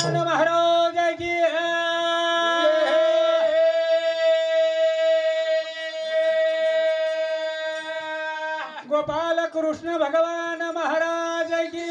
भगवान महाराज की गोपाल कृष्ण भगवान महाराज की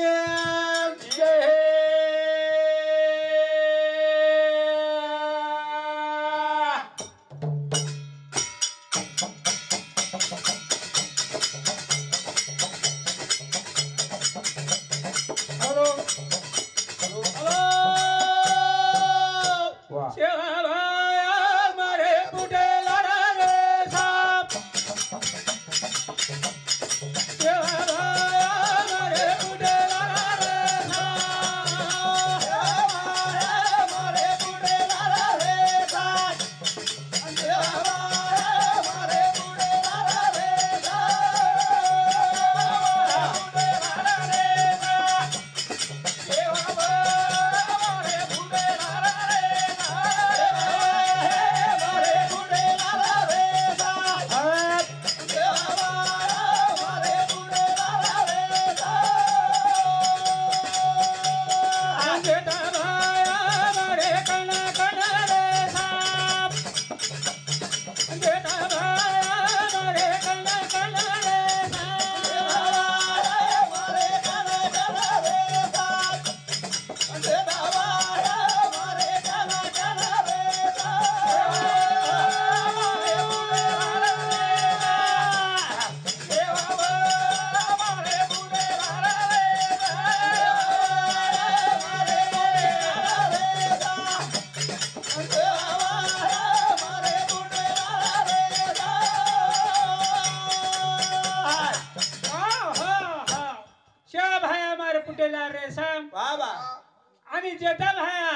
आणि जेठा भाया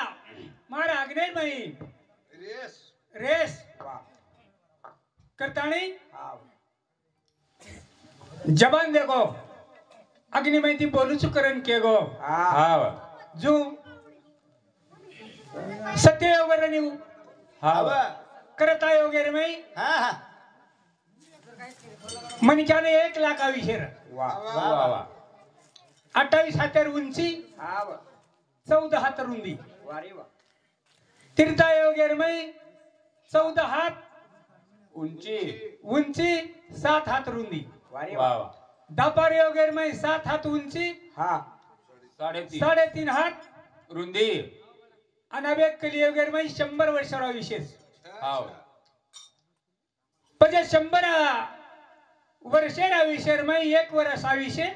मारा अग्नेय मई रेस करतानी जबान देखो अग्निमय ती बोलूच करण के गो जो सत्य वगैरे निऊ करता वगैरे मई मनिकाने 1 लाख आविषेर 28 हात उंची 14 हात रुंदी तीर्थाय वगैरे मई 14 हात उंची 7 हात रुंदी दापारी वगैरे मई 7 हात उंची 3.5 हात रुंदी अनावेक कली वगैरे मई 100 वर्षाला विशेष म्हणजे 100 वर्षेला विषय मई 1 वर्ष आविषे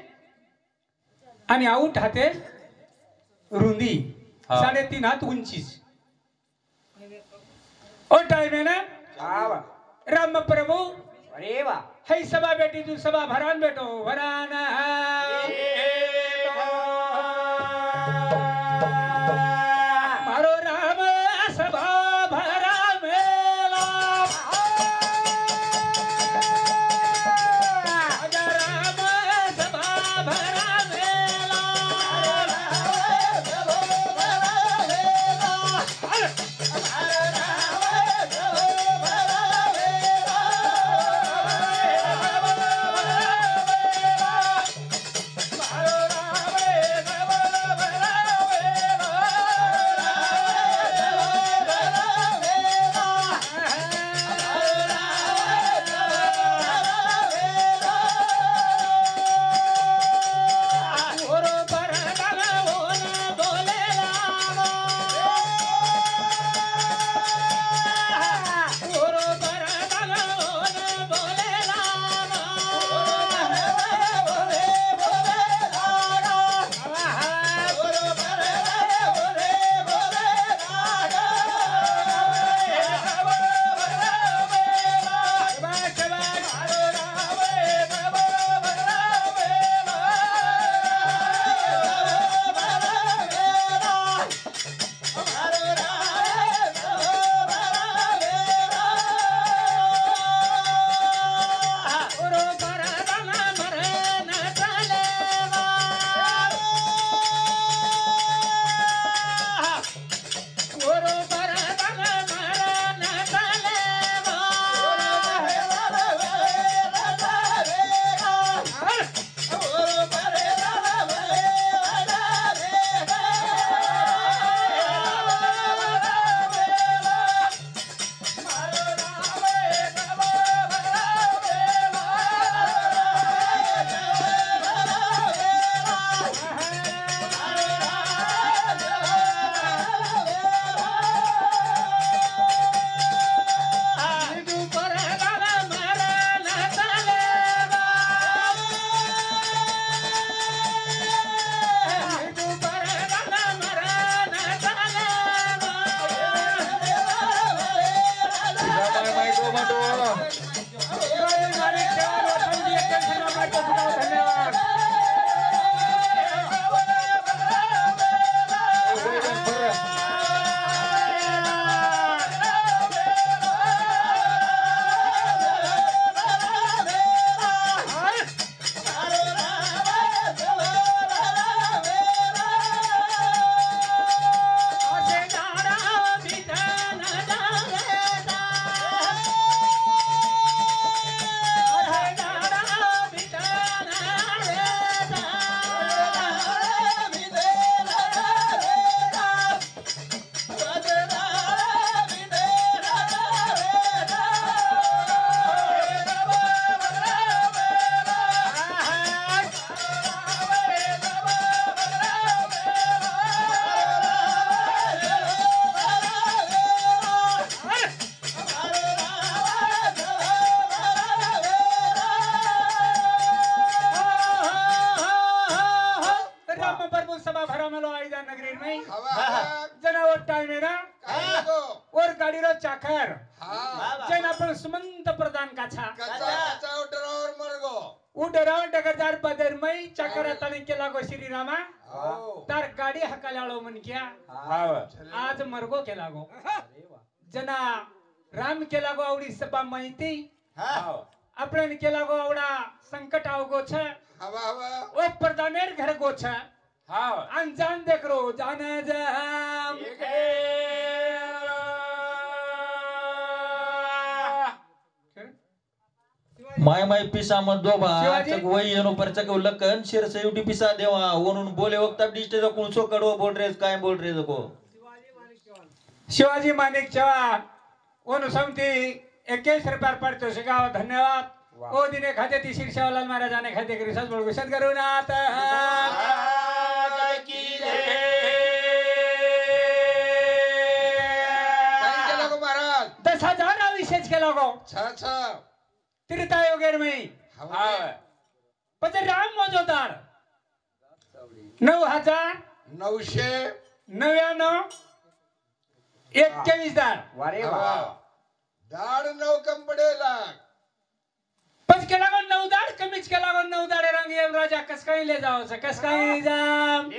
आणि आउट हाते रुंदी 3.5 हात उंची ओ टाइम है ना राम प्रभु अरे वाह है सभा बेटी तू सभा भरान बेटो भराना मारो राम सभा भरा मेला राम सभा भरा मेला मारो राम जनावर टाइम है ना काय नको और गाड़ी रो चाकर हा जन अपन सुमंत प्रदान का छा कच्चा उडरावर मरगो उडराव डगरदार पदर मई चाकर तने केला गो श्री रामा हो तार गाड़ी हकालाळो मन क्या आज मरगो केला गो जना राम केला गो आवडी सभा माहिती आपण केला गो आवडा संकट आवगो छ हवा हवा ओ प्रधानेर घर गो छ अनजान देख रो जाना जाम माय माय पिसा मधोबा शिवाजी? चक वही येनो पर चक लकन शिर से उठी पिसा देवा वनुन बोले वक्त डिस्टे जो कुणसो कडो बोल रे काय बोल रे को शिवाजी माणिक चव्हाण ओनु समती 21 रुपयार पडतो शिगाव धन्यवाद ओ दिने खाते ती शीर्षावलाल महाराजाने खाते करी सद्गुरु सद्गुरुनाथ काय केलं गो महाराज 10,000 विशेष केला गो छा तीर्थायोगेर में हवा पण राम मोजोदार 9,999 दार हवा दाड नव कंपडेला पण केला गो 9 दाड कमीच केला गो 9 दाडे रंग येम राजा कस काय ले जाव कस काय जाम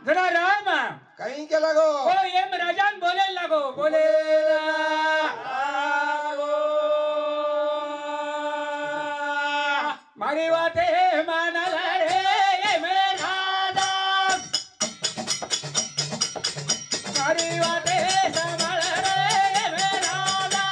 जरा राम काही केला गो ओ येम राजान बोले लागो बोले मारी वाते मानल रे येम राजा मारी वाते संभाळ रे येम राजा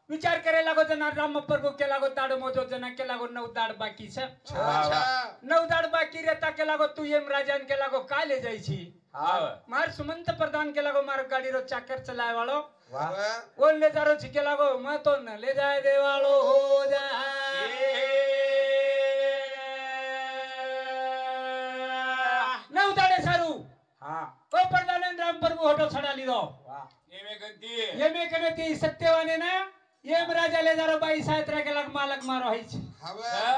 विचार करे लागो जना राम प्रभु के लागो दाड़ मोजो जना के लागो 9 दाड़ बाकी छ 9 दाड़ बाकी रहता के लागो तू एम राजन के लागो का ले जाई छी मार सुमंत प्रधान के लागो मार गाड़ी रो चाकर चलाए वालो वो ले जारो छी के लागो मैं तो न ले जाए दे वालो हो जा नौ दाड़े सारू ओ प्रधान राम प्रभु हटो छड़ा ली दो ये में कने सत्यवाने ना येम राजा ले जारो 22 यात्रा के लग मालक मारो है छ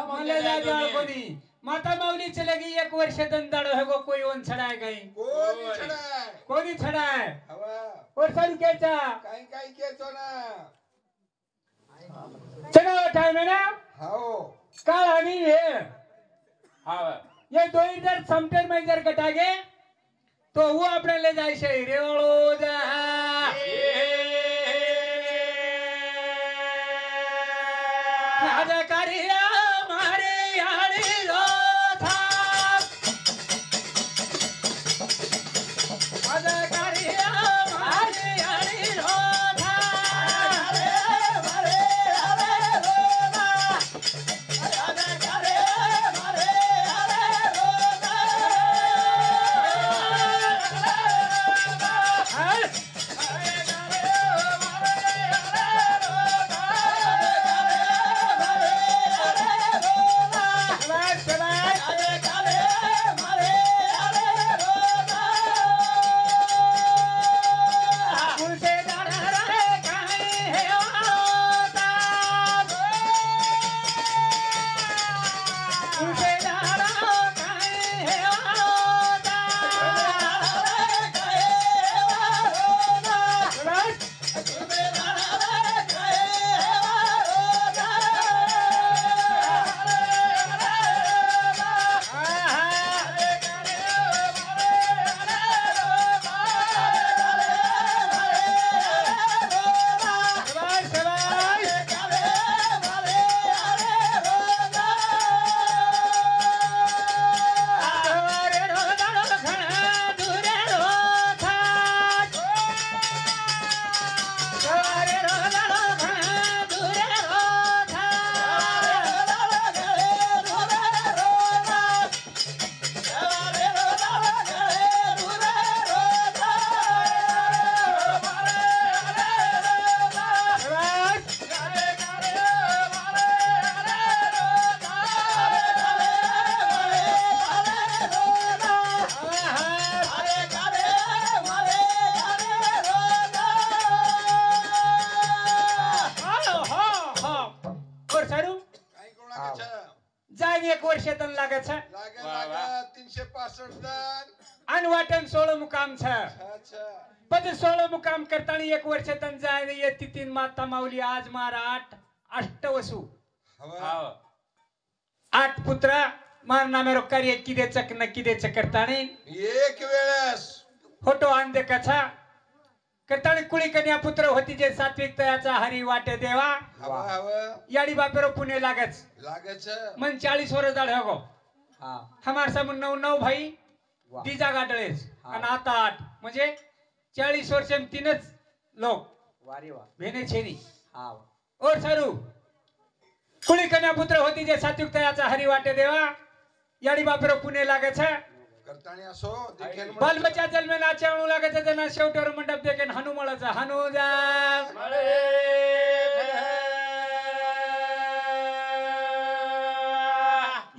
मले जा जा कोनी माता माऊली चलेगी 1 वर्ष दंडाड़ो है कोई ओन छड़ाए गई कोनी छड़ाए और सर के चा काही काही केतो ना टाइम है ना हो काल आणि वेळ ये दोही जर समटेर में जर कटागे तो वो अपने ले जाए से रेवळो जा अधिकारिया मारे याडी रोथा अधिकारिया मारे याडी रोथा मारे रोथा अधिकारिया मारे रोथा एक वर्षातन लागत छ लागे लागे 365 दिन अनवाटन 16 मुकाम छ अच्छा पद 16 मुकाम करताना एक वर्षातन जाय येती तीन माता माऊली आज मारा 8 अष्टवसु हवा 8 पुत्र मार नामेरो कार्य किदेचक न किदेच करताना एक वेळेस फोटो आण दे कथा करताना कुळी कन्या पुत्र होती जे सात्विक तयाचा हरी वाटे देवा हवा हवा याडी बापेरो पुणे लागच लागेच मन 40 वर्ष दाड हो हाँ हमार सब 9 भाई वाह दीजा गाडळेस हाँ. आणि आता 8 म्हणजे 40 वर्ष में तीनच लोग वारी वाह भेने छेनी हाँ और सरू कुळी कन्या पुत्र होती जे सात्विक तयाचा हरी वाटे देवा याडी बापेरो पुणे लागच करतानी असो देखील बाल बच्चा जल में नाचे आणू लागत जना शेवटवर मंडप देखेन हनु मळाचा हनु जा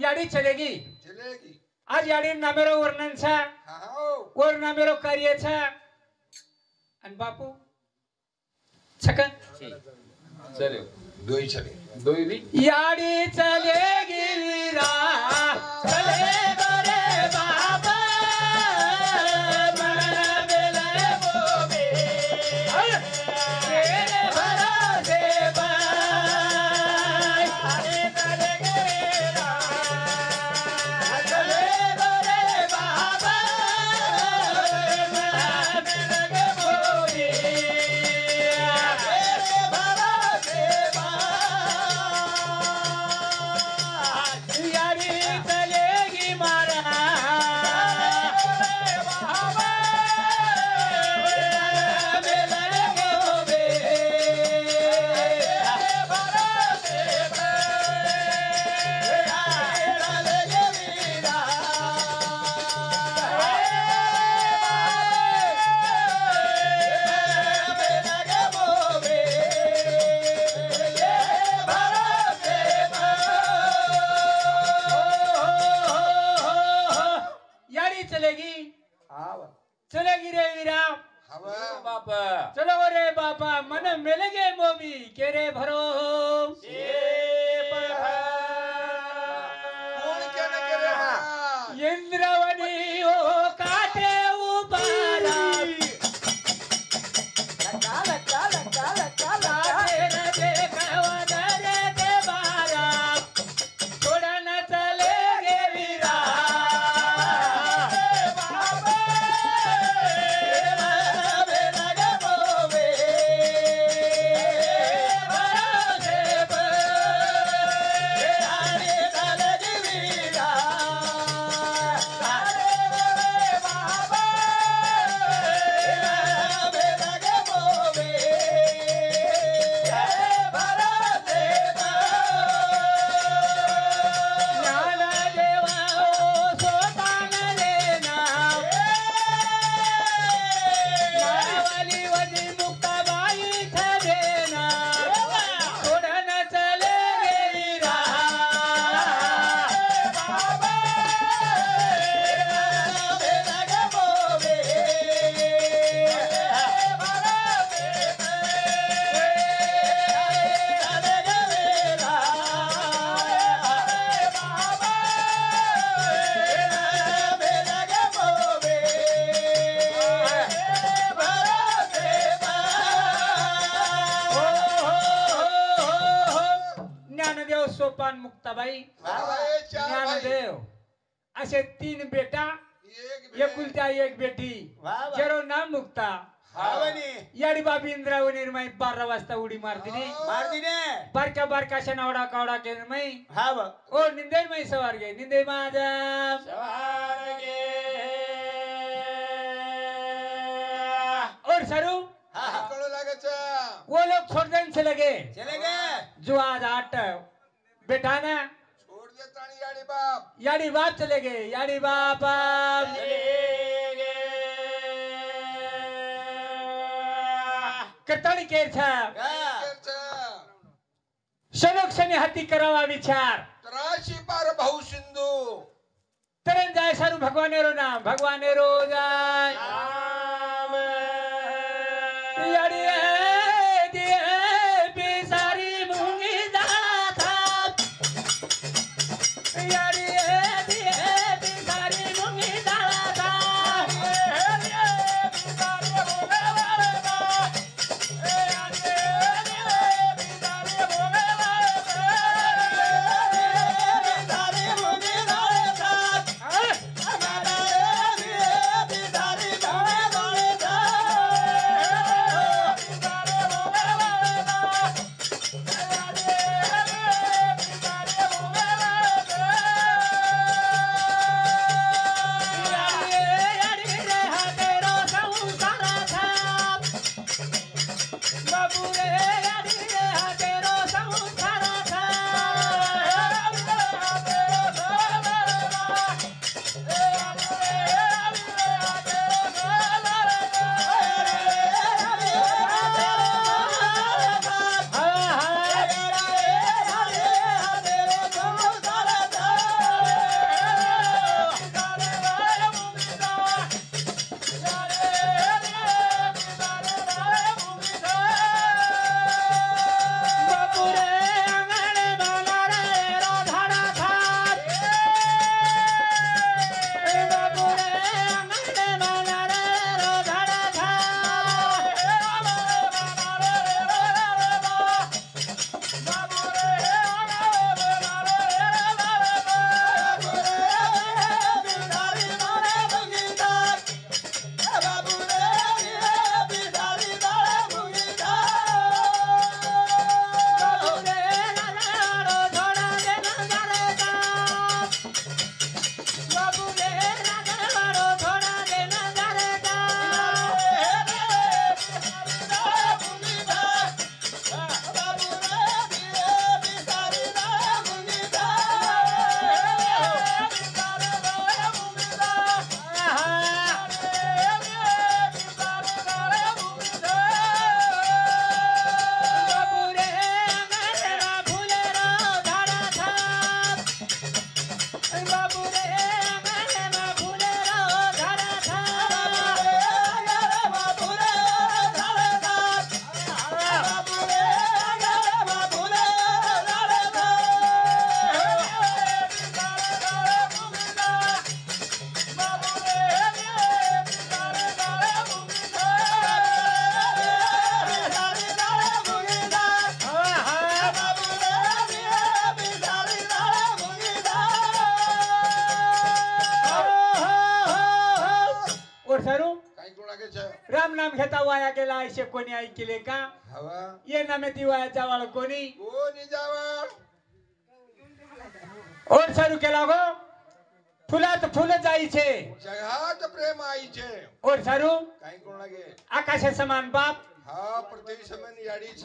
याडी चलेगी चलेगी आज याडी नामेरो वर्णन छा हाओ वर नामेरो कार्य छा आणि बापू छक चले दोई चले दोई भी याडी चलेगी वीरा चले बरे बाबा मन मिले बोबे तेरे भरोसे बाई अरे चलेगी वीरा चले बरे बाबा मन मिले बोबे तेरे भरोसे यारी चलेगी मारा यारी चलेगी हाँ चलेगी रे वीरा हवा बापा चलो रे बाबा मन मिलेगे मोबी के रे भरो कोण केलं करे हा? इंद्रावणी ओ काटे उबारा लगा लगा लगा लगा लगा काटे रे देखवन रे देव ज्ञानदेव सोपान मुक्ताबाई चार भाई ज्ञानदेव असे 3 बेटा एक एकुलत्या एक बेटी वा वा. जरो नाम मुक्ता हा बनी. याडी बाबी इंद्राव निर्मय 12 वाजता उडी मारतीने मारतीने. बारक्या बारका शनावडा कावडा केन मै हा बा. ओ निंदे मै सवार गे निंदे माझा और सरू हा हा. कळू लागायचं वो लोग छोड़ देने से लगे चले गए. जो आज 8 बेटा ना सोड देत आणि याडी बाप याडी बाप चले गए याडी बाप करताळी केर छा हा. शनोक शनी हाती करावा विचार त्राशी पार भाऊ सिंधू तरन जाय सारू भगवानेरो नाम भगवानेरो जाय याडी बेसारी मुंगी जाता याडी बेसारी मुंगी जाता राम नाम घेता वाया गेला असे कोणी ऐकले का हवा ये नामे ती वाया जावाळ कोणी कोणी जावा और सारू केला गो फुलात फुल जायचे जगात प्रेम आईचे और सारू काही कोण लागे आकाशा समान बाप हा पृथ्वी समान याडीच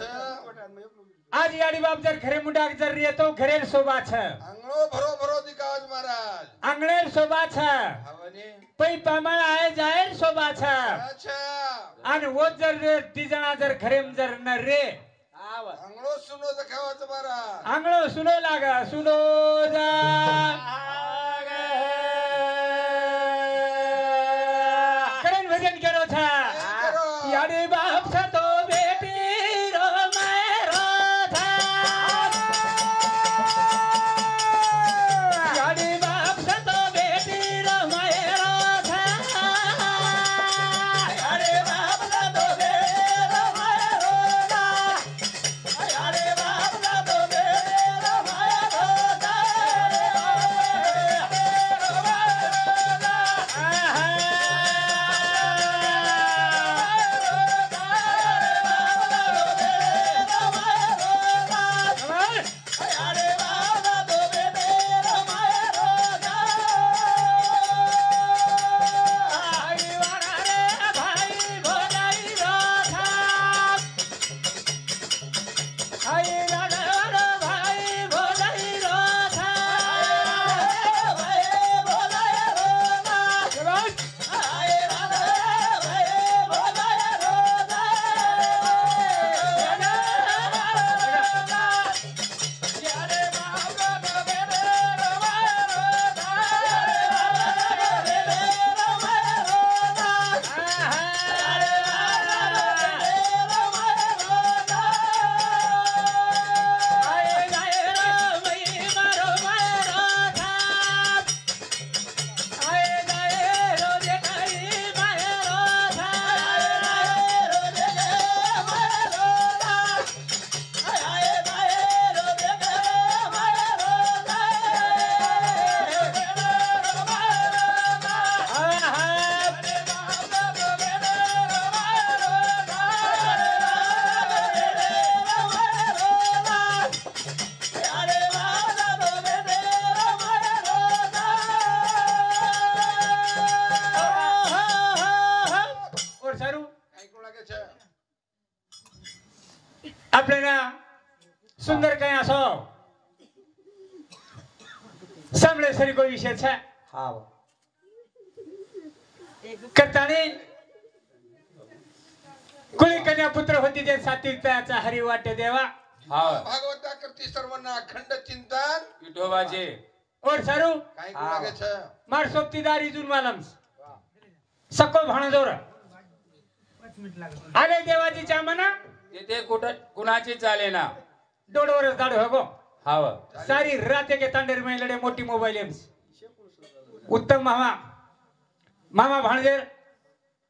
आज याडी बाप जर घरे मुंडा जर येतो घरेल शोभा छ अंगळो भरो भरो दिकाज महाराज आंगणेल शोभा छ हवाने पै पामण आहे जाईल शोभा छ अच्छा आणि वो जर ती जना जर घरेम जर न रे अंगळो सुनो दखावाच महाराज आंगळो सुनो लागा सुनो जा करण भजन करो था याडी बाप छ तो बेटी रो मेरो था याडी बाप छ तो बेटी रो मेरो था याडी बाप छ तो बेटी रो मेरो था याडी बाप छ तो बेटी रो मेरो आपल्याला सुंदर कहीं आसो सामने सरी कोई विषय है हाँ करताने कुली कन्या पुत्र होती जे सात्विकताचा हरी वाटे देवा हा भागवता करती सर्वांना अखंड चिंतन विठोबाचे और सारू काय करू लागे छ मार सोबतीदार इजून मालम सको भाणजोर आले देवाजीच्या मना तेथे कुठं कुणाची चाले ना दोड वर्ष दाड हो हाव सारी रात के तांडेर में लड़े मोटी मोबाइल एम्स उत्तम मामा मामा भाणजेर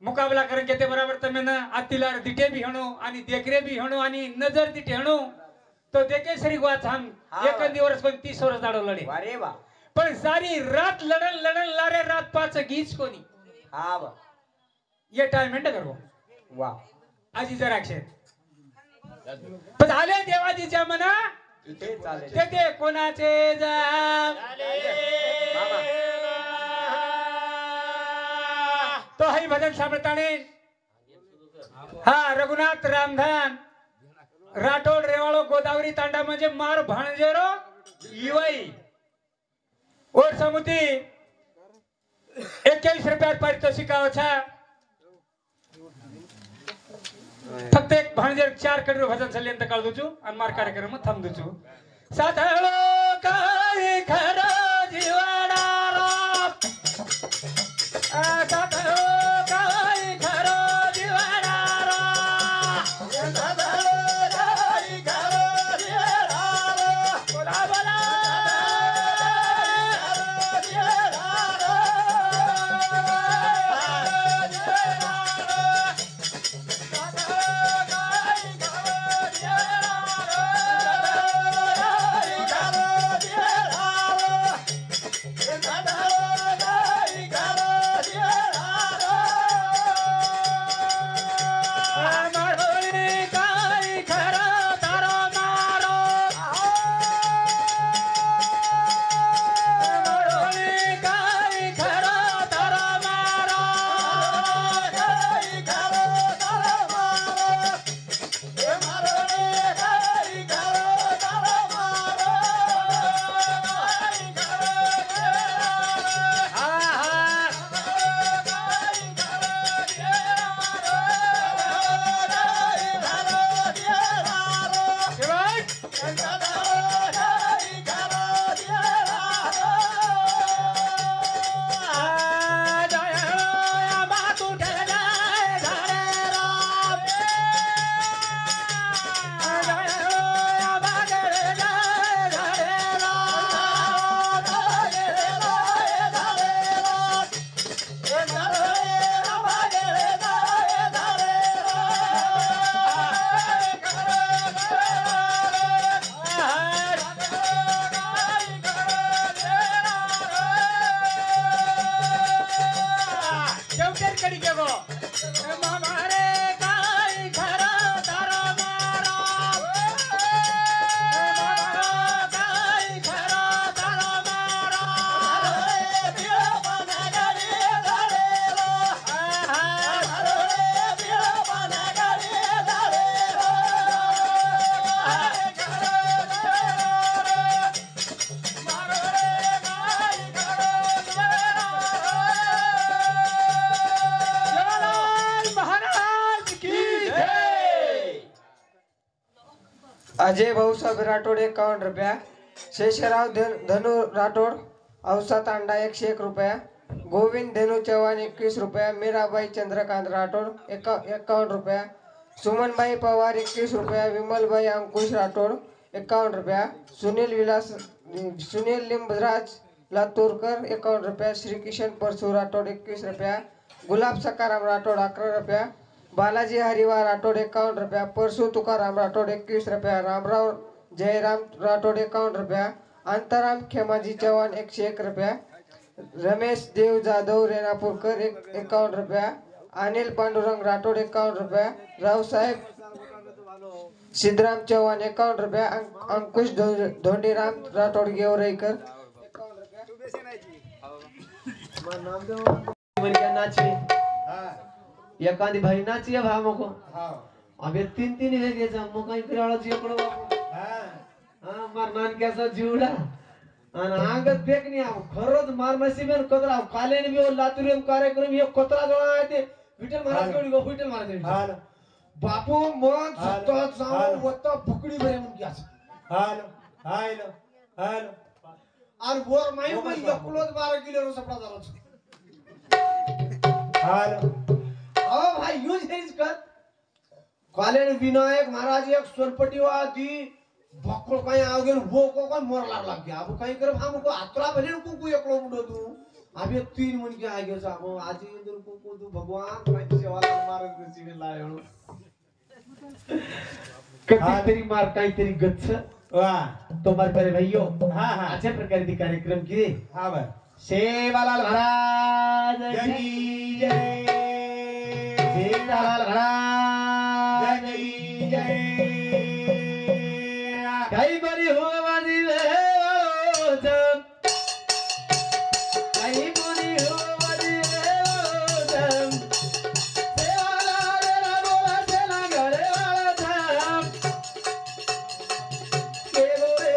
मुकाबला करें के ते बराबर तमे न आतिलार दिटे भी हणो आणि देखरे भी हणो आणि नजर दिटे हणो तो देखे सरी गुआच हम एक दिवस पण 30 वर्ष दाडो लड़े अरे वाह पण सारी रात लड़न लड़न लारे रात पाच गीच कोनी हाँ वाह ये टाइम मेंट करो वाह आजी जरा अक्षर पण आले देवाजीच्या मना ते चालेल तेथे कोणाचे जा मामा तो हरी भजन सामर्थाने हा रघुनाथ रामधान राठोड रेवाळो गोदावरी तांडा म्हणजे मार भाणजेरो युवाई और समुती 21 रुपयात पारितोषिका छा फक्त एक भाणजेर 4 कडे भजन सल्यंत काळ दुचू आणि मार कार्यक्रम थांब दुचू साधाळो काय खरा जीवाडा साधाळो काय खरा जीवाडा साधाळो काय खरा जीवाडा बोला बोला अजय भाऊसाहेब राठोड 51 रुपया, शेषराव धनु राठोड औसा तांडा 101 रुपया, गोविंद धेनु चव्हाण 21 रुपया, मीराबाई चंद्रकांत राठोड 51 रुपया, सुमनबाई पवार 21 रुपया, विमलबाई अंकुश राठोड 51 रुपया, सुनील लिंबराज लातूरकर 51 रुपया, श्रीकिशन परसू राठोड 21 रुपया, गुलाब सकाराम राठोड 11 रुपया, बालाजी हरिवा राठोड 51 रुपया, परसू तुकाराम राठोड 21 रुपया, रामराव जयराम राठोड 51 रुपया, अंतराम खेमाजी चव्हाण 101 रुपया, रमेश देव जाधव रेणापूरकर 51 रुपया, अनिल पांडुरंग राठोड 51 रुपया, रावसाहेब सिद्धराम चव्हाण 51 रुपया, अंकुश धोंडीराम राठोड गेवराईकर 51 रुपया। एखादी भाई नाची है भा मको अबे तीन तीन है के जम कहीं कराळा जेकडो हां मार नान कैसा जीवडा आणि आगत देखनी आ खरच मार मसीबेन कदरा कालेन बी लातुरेम कार्यक्रम हे कोतरा जळा आहे ते विठ्ठल महाराज कडे गो विठ्ठल महाराज हां बापू मग सत्ता जाऊ वत्ता फुकडी भरे म्हणून की असं हाल आणि वर माई पण एकलोच 12 किलो सपडा झाला हाल भाई यूज हेज कर कॉलेज विनायक महाराज एक सोनपटीवादी बकरो कहीं आगे वो को कौन मोर लाग गया अब कहीं कर हमको आत्रा भले को एकलो मुंडो तू अबे 3 मन के आगे साबो आज इंद्र को तू भगवान भाई सेवा मार कृषि में लायो कहीं मार कहीं तेरी गच्छ वाह तो मार परे भैयो हां अच्छे प्रकार की कार्यक्रम की हां भाई सेवालाल महाराज की जय सेवालाल महाराज की जय कई बड़ी हो वाली वे जब कई बड़ी हो वाली वे जब सेवालाल बोला चला घरे वाला जब के बोले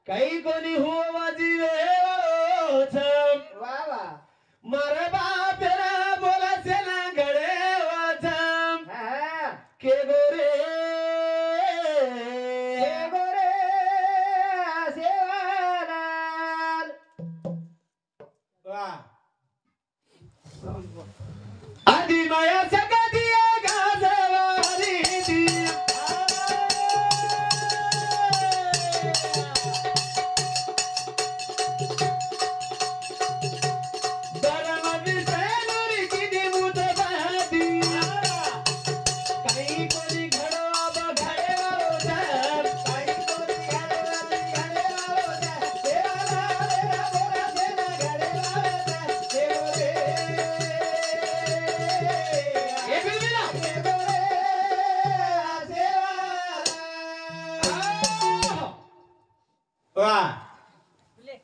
कई कोनी हो बाजी रे वाह मारे बाप रे बोला सेना घड़े वाचम के गोरे सेवालाल वाह आदि माया सकतिया गाजवारी दी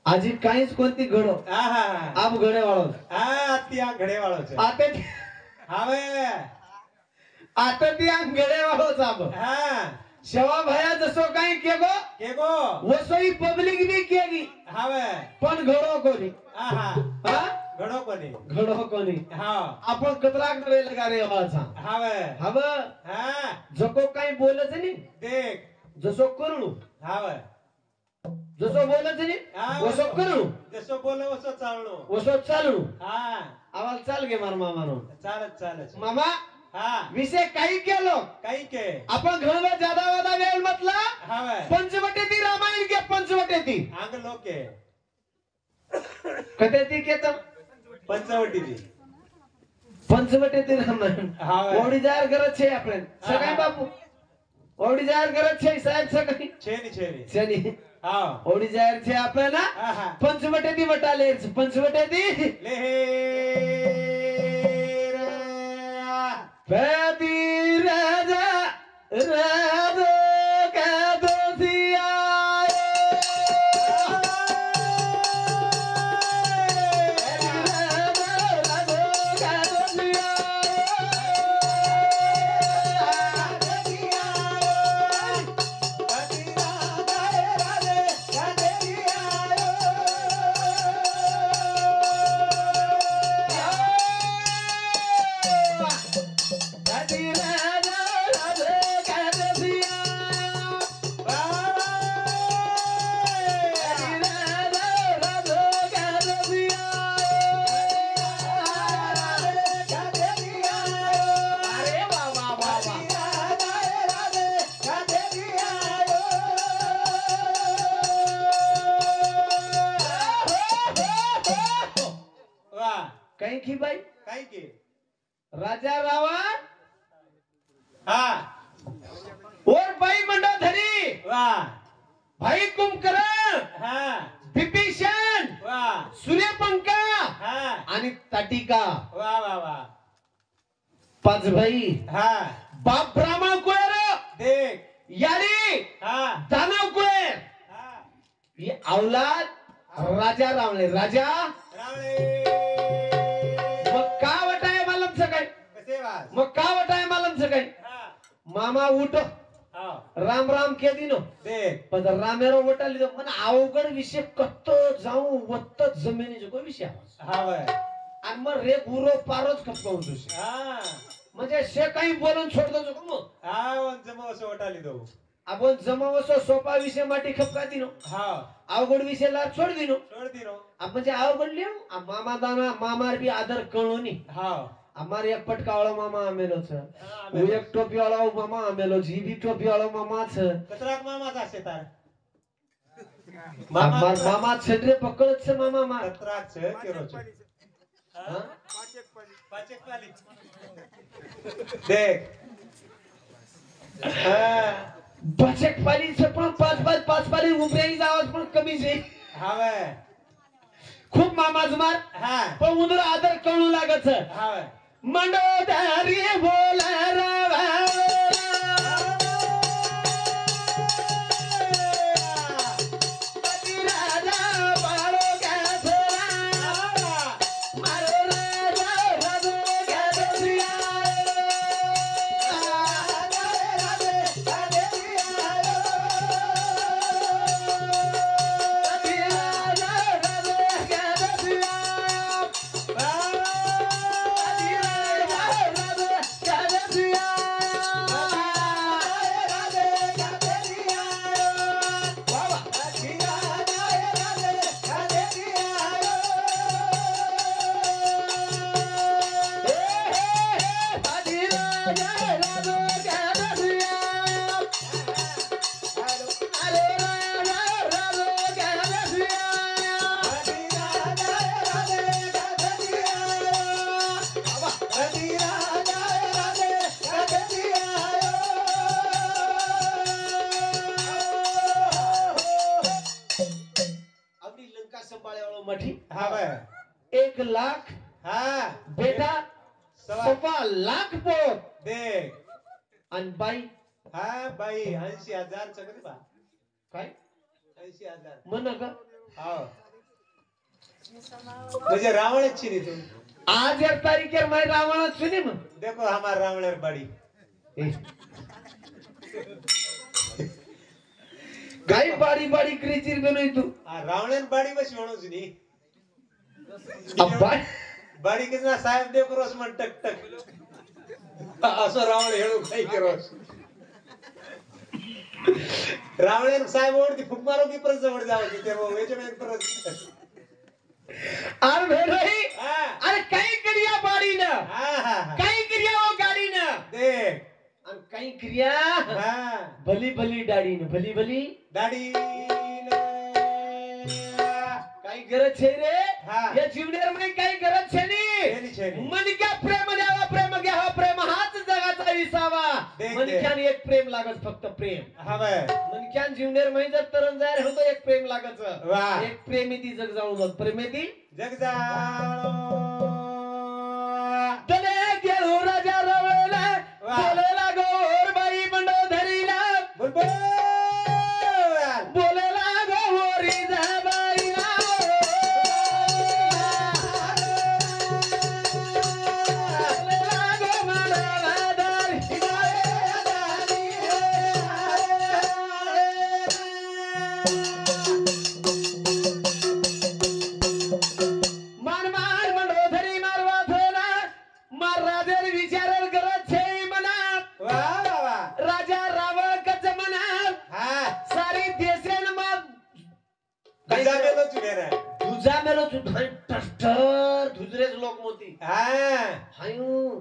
आजी काहीच कोणती घडो आप घडे वाळो त्या घडे वाळो आता आता त्या घडे वाळो साब शेवा भया जसो काही केगो वसोई पब्लिक भी केगी पण घडो कोणी घडो कोणी आपण कतराक रे लगा रे वाचा जको काही बोलच नाही देख जसो करू जसो बोलच नाही वसो करू जसो बोलो वसो चालू आवाज चाल गे मार मामानो चालत मामा विषय काही केलो काही के आपण घरला ज्यादा वादा वेळ म्हटला पंचवटे ती रामायण के पंचवटे ती आंग लोके कते ती केत पंचवटी पंचवटे ते रामन હા. ઓડી જાહેર કરે છે આપણે સગાઈ બાપુ ઓડી જાહેર કરે છે સાહેબ સગાઈ છેની છે ની હા ઓડી જાહેર છે આપણે ના હા હા પંચવટે થી વટાલે છે પંચવટે થી લે પેદી રાજા રાજો कहीं की भाई કઈ કે राजा रावण હા और भाई मंडोधरी વાહ भाई कुंभकर्ण હા विभीषण વાह सूर्यपंखा હા आणि तटिका વાહ વાહ वाह पाच भाई હા बाप ब्राह्मण कुळेर देख यारी हा दानव कुळेर हा ये औलाद राजा रावणे राजा रावळे मग का वटाय मालम सकाळी कसे वास मग का वटाय मालम सकाळी हा मामा उठो हा राम राम के दिनो देख पण रामेरो वटाली तो मन अवघड विषय कत्त जाऊ वत्त जमिनीचे को विषय हा वय आणि मग रे गुरो पारोच खपकावून तुझे हा म्हणजे शे काही बोलून सोडतो जो मग हा वंच मग असं वाटाली दो आपण जमावसो सोपा विषय माटी खपका दिनो हा अवघड विषय ला सोड दिनो छोड़ दिनो म्हणजे अवघड लिहू मामा दाना मामार बी आदर कळोनी हा અમારે એક પટકા વાળો મામા આમેલો છે આમેલો હું એક ટોપી વાળો મામા આમેલો છે ઈ બી ટોપી વાળો મામા છે કતરાક મામા જાશે તાર મામા મામા છેડરે પકડ છે મામા માં કતરાક છે કેરો છે હા? પાચેક પાલી देख हा बचक पाली છે પણ પાંચ પાલી ઉભરાઈ જાવ પણ કમી છે हा वय खूप मामाज मार हा पण उंदर आदर कळू लागत છે हा वय मंडोधारी बोला रावा राजा बाळो गाथरा मारो राजा राजो गाथरिया मठी हा वय 1 लाख हा बेटा सव्वा लाख पोत देख आणि बाई हा बाई 80,000 चकरी बा काय 80,000 म्हण का हा म्हणजे रावण छी तू आज एक तारीख है मैं रावण सुनी मग देखो हमार रावणेर बड़ी काही बाडी बाडी क्रिचिर बनोय तू आ रावणेर बड़ी बस म्हणूच नी अब्बा बड़ी कितना साहेब देखो रोज मन टक टक असो रावण हेळू काही करोस रावणेर साहेब ओढती फुक मारो की परत जवळ जाव की ते वेचे में परत अरे भेरही हा अरे काही क्रिया बाडी ना हा हा काही क्रिया वो गाडी ना देख आणि काही क्रिया हा भली भली डाडी ना भली भली दाढी काही काही गरज छे रे हा. या जीवनेर मै काही गरज छे नी मन क्या प्रेम द्यावा प्रेम घ्यावा प्रेम हाच जगाचा विसावा देख, मनख्यान एक प्रेम लागत फक्त प्रेम हा बाय मनख्यान जीवनेर मै जर तरण जाय होतो एक प्रेम लागत वाह. एक प्रेमी ती जग जाऊ जात प्रेमी ती जगजाळो तले गेलो राजा रवळला वाह. बोलेला गोर बाई मंडो धरीला बुलबुल बोलेला गोरी जाबाईला बोलेला गो मला धरीला मान मान मंडो धरी मारवा थोला मार राजेर विचारल गरज छे मना वा वा वा राजा रावळ कच मना हा सारी देसेन मग तुझा मेलो चुने रे तुझा मेलो तू टस्टर दुसरेच लोक मोती हा हायू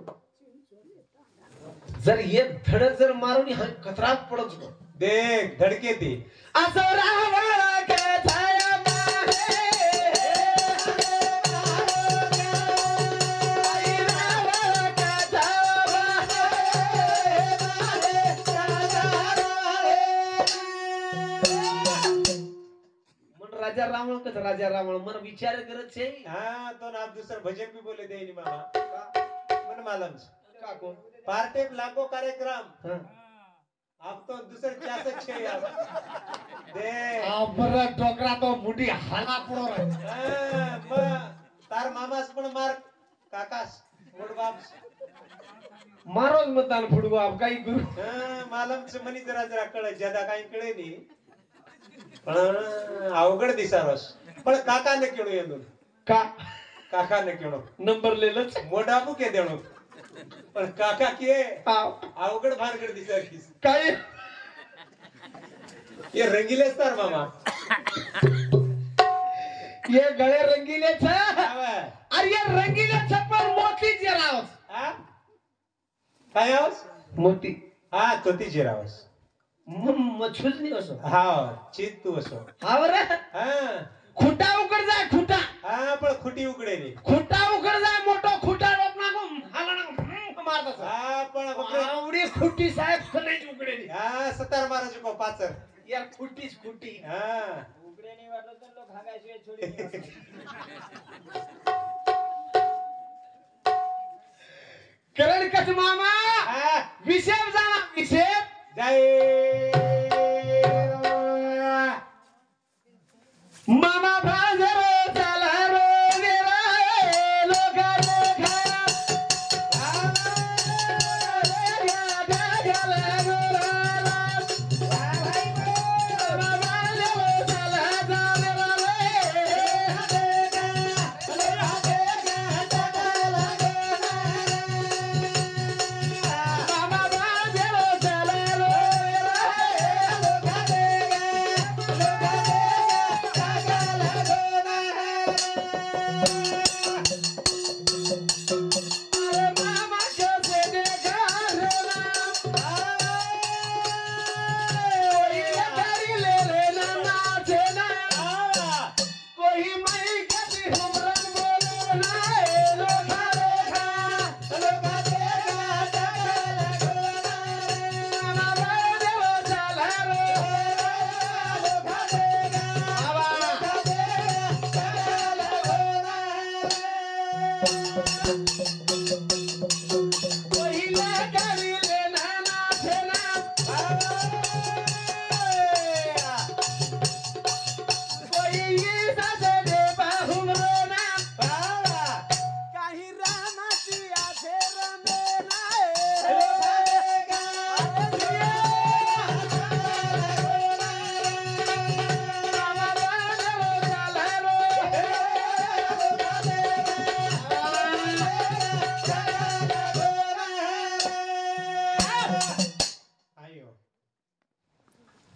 जर ये धडक जर मारून हाय कचरात पडत होतो देख धडके ती असं रावळ कथाया माहे आई रावळ कथा मन राजा रावण कस राजा रावण मन विचार करत छे हा तो ना दुसरं भजन भी बोले देनी मामा मन मालूम का कोण पार्टे लाखो कार्यक्रम हां अब तो दूसरे क्या छे अब दे आबर डोकरा तो मुठी हाना पडो रे तार मामास पण मार काकास मोडबाप मारोज मतदान फुडगो आप काही गुरु मालम से मनी जरा जरा कळे ज्यादा काही कळे नी पण अवघड दिसारोस पण काका ने केळो येंदो का काका ने केळो नंबर लेलच मोडापू के देणो पण काका के आव अवघड भानगड दिसारीस काय ये रंगीले स्टार मामा ये गळे रंगीले छ आवा अरे ये रंगीले छ पर मोती जेरावस हा काय आवाज मोती हा तोती जिरावस मछुज नाही असो हा चित तू असो हाव रे हा खुटा उकड जाय खुटा हा पण खुटी उकडे नी खुटा उकड जाय मोठो खुटा रोपना को हालना मारतास हा पण उकडे आवडी खुटी साहेब खले उकडे नी हा सतार महाराज को पाचर यार खुटीच खुटी हा उघडे नाही वाटलं तर लोक हागायशिवाय छोडी नाही करण कच मामा हा विषय जाना विषय जय मामा भाजरो चला रो गेला लोका लोका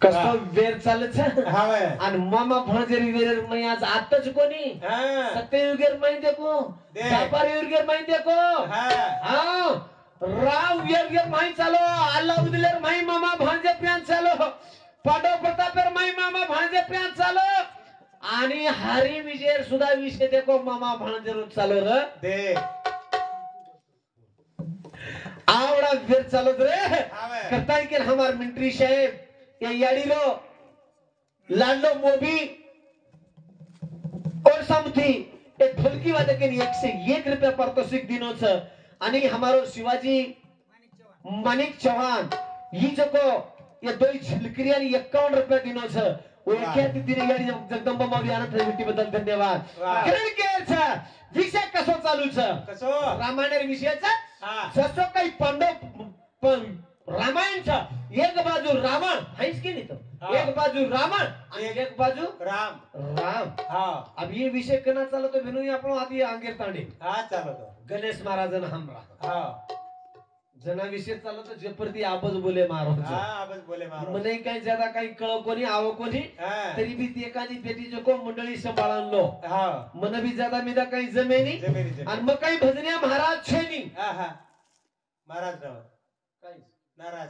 कसं वेर चालत हा वे आणि मामा भणजेरी वेर मै आज आताच कोणी हा सत्ययुगेर मै देखो दे. दापार युगेर मै देखो हा हाँ राव युगेर मै चालो अल्लाउद्दीलेर मै मामा भांजे प्यान चालो पाडो प्रतापेर मै मामा भांजे प्यान चालो आणि हरी विजय सुद्धा विषय देखो मामा भाणजे रोज चालू र दे आवड़ा फिर चालू रे आवे करता है कि हमार मिलिट्री साहेब ये याडी रो लाडलो मोबी और समथी एक ढोलकी वादक 101 रुपया पारितोषिक दिनोच आणि हमारो शिवाजी माणिक चौहान ही जको ये दो झिलकरी आणि 51 रुपया दिनोच ओळख्या तिने याडी जगदंबा मावली आनंद भेटी बद्दल धन्यवाद वाह. कारण के विषय कसो चालूच कसो रामायण विषयाचा हा जसं काही रामायणचा एक बाजू रावण आहेच की नाही तो हा. एक बाजू रावण आणि एक बाजू राम राम हा अब ये विषय कना चालो तो भेनु आपण आधी अंगेर तांडे हा चालतो गणेश महाराजन हमरा हा जना विषय चालो तो जपरती आबज बोले मारो हा आवाज बोले मारो मने काही ज्यादा काही कळ कोणी आव कोणी हा तरी बी ती एखादी पेटी जो को मंडळी सांभाळलो हा मन बी ज्यादा मिदा काही जमेनी जमेनी आणि मग काही भजन्या महाराज छेनी हा हा महाराज राव काही नाराज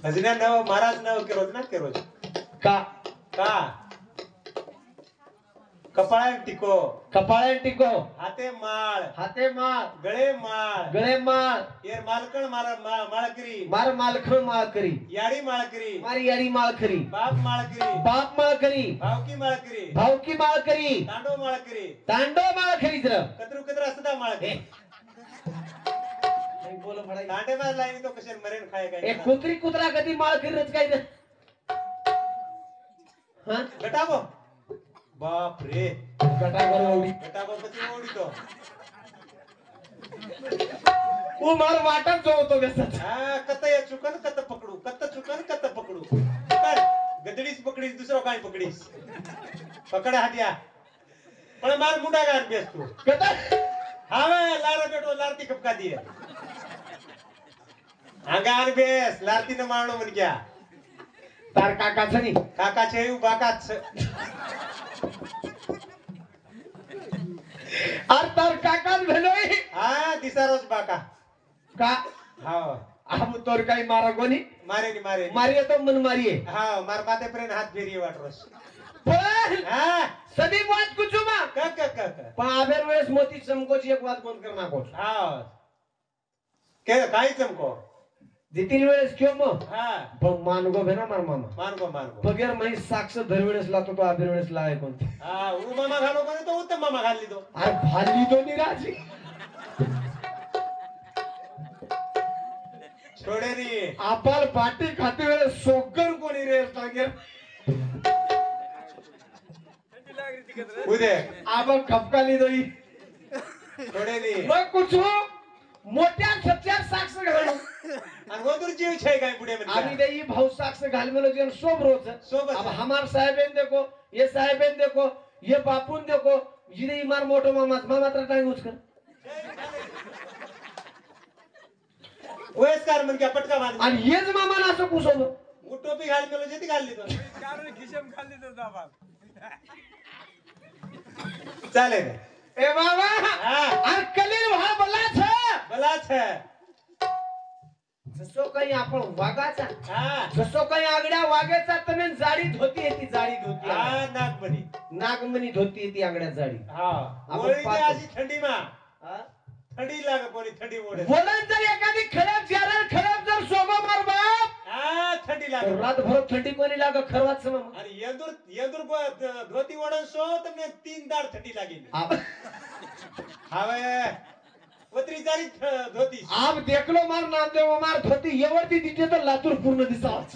भजन्या नाव महाराज नाव केरोज ना केरोज का का कपाळ टिको कपाळे टिको हाते माळ हाते माळ गळे माळ गळे माळ येर मालकण माळकरी मार मालखण माळ करी याडी माळकरी मारी यारी माळ करी बाप माळकरी बाप माळ करी भावकी माळकरी भावकी माळ करी तांडव माळकरी तांडव माळ करी जर कतरू कतरा असता माळकरी बोल म्हणाय तांडे मार लाईन तो कशे मरेन खाय काय एक कुत्री कुत्रा कधी माळ करीत काय रे हा गटाबो बाप रे गटावर ओढी गटाबो पती ओढी तो ओ मार वाटत जो होतो व्यस्त हा कत या चुकन कत पकडू कत चुकन कत पकडू कर गदडीस पकडीस दुसरा काय पकडीस पकड हातिया पण मार मुंडा गार बेस तू कटा हा वे लारा बेटो लारती कपका दिए अंगार बेस लारती न मारनो मन क्या तार काकाच नाही काका छेयू बाकाच अर तार काकाच भेलोय हा दिसा रोज बाका का हा आम तोर काही मारा कोणी मारे नी मारे मारिये तो मन मारिये हा मार माते प्रेन हात फेरिये वाट रोज पण हा सदी बात कुचुमा का पण आबेर वेळेस मोती चमकोची एक बात बंद करना को हा के काय चमको जितील वेळेस क्यों मग हा पण मानगो भेना मार मामा मानगो बगैर माही साक्ष दर वेळेस लातो तो आबेर वेळेस लाय कोणते हा उ मामा घालो कोणी तो उत्तम मामा घालली तो अरे भाली तो निराजी छोडे नी आपाल पाटी खाते वेळेस सोकर कोणी रे सांगेर उदे आबा खपकाली दोई छोडे नी मग कुछ मोठ्या सत्या साक्ष घालू आणि वो तुर जीव छे काय पुढे आम्ही म्हणजे ते ही भाऊ साक्ष घाल मेलो जन सोब रोज सोबत अब हमार साहेबेन देखो ये साहेबेन देखो ये बापून देखो जिने इमार मोठो मामा तर टाइम उचकर वयस्कार मन क्या पटका बांध आणि हेच मामा असं कुसोब वो टोपी घाल मेलो जेती घालली तो चाले रे ए बाबा हा अरे कलील व्हा बोलाच बलाच है जसो काही आपण वागाचा हा जसो काही आगड्या वागायचा तने जाडी धोती येते जाडी धोती हा नागमणी नागमणी धोती येते आगड्या जाडी हा आपण ओळी ते पाहतो. अशी थंडी मा थंडी लाग कोणी थंडी ओढे बोलन जर एखादी खराब जारण खराब जर सोबा मार बाप हा थंडी लाग रातभर थंडी कोणी लाग खरवाच मग आणि येंदूर धोती ओढन सो तर 3 दाड थंडी लागेल हावे वत्री जारी धोती आप देखलो मार नामदेव मार धोती एवढी दिसते तर लातूर पूर्ण दिसाच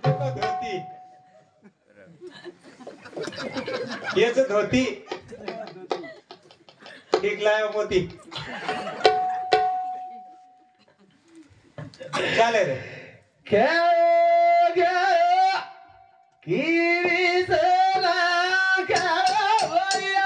देखो धोती येच धोती ठीक लायो मोती चाले रे खेळ घ्या किरीसला खेळवया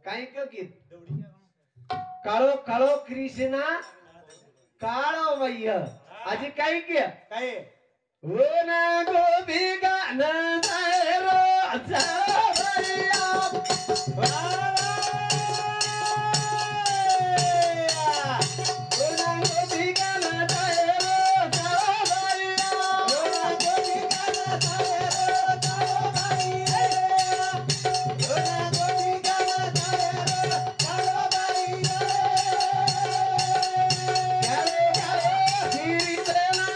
काही का गीत काळो काळो कृष्णा काळो वय्य आजी काही की काय ओ ना गोपी गाणं जाय रो जावया ओ ना गोपी गाणं जाय रो जावया ओ ना गोपी गाणं जाय रो जावया ओ ना गोपी गाणं जाय रो जावया गारे गारे गिरीतला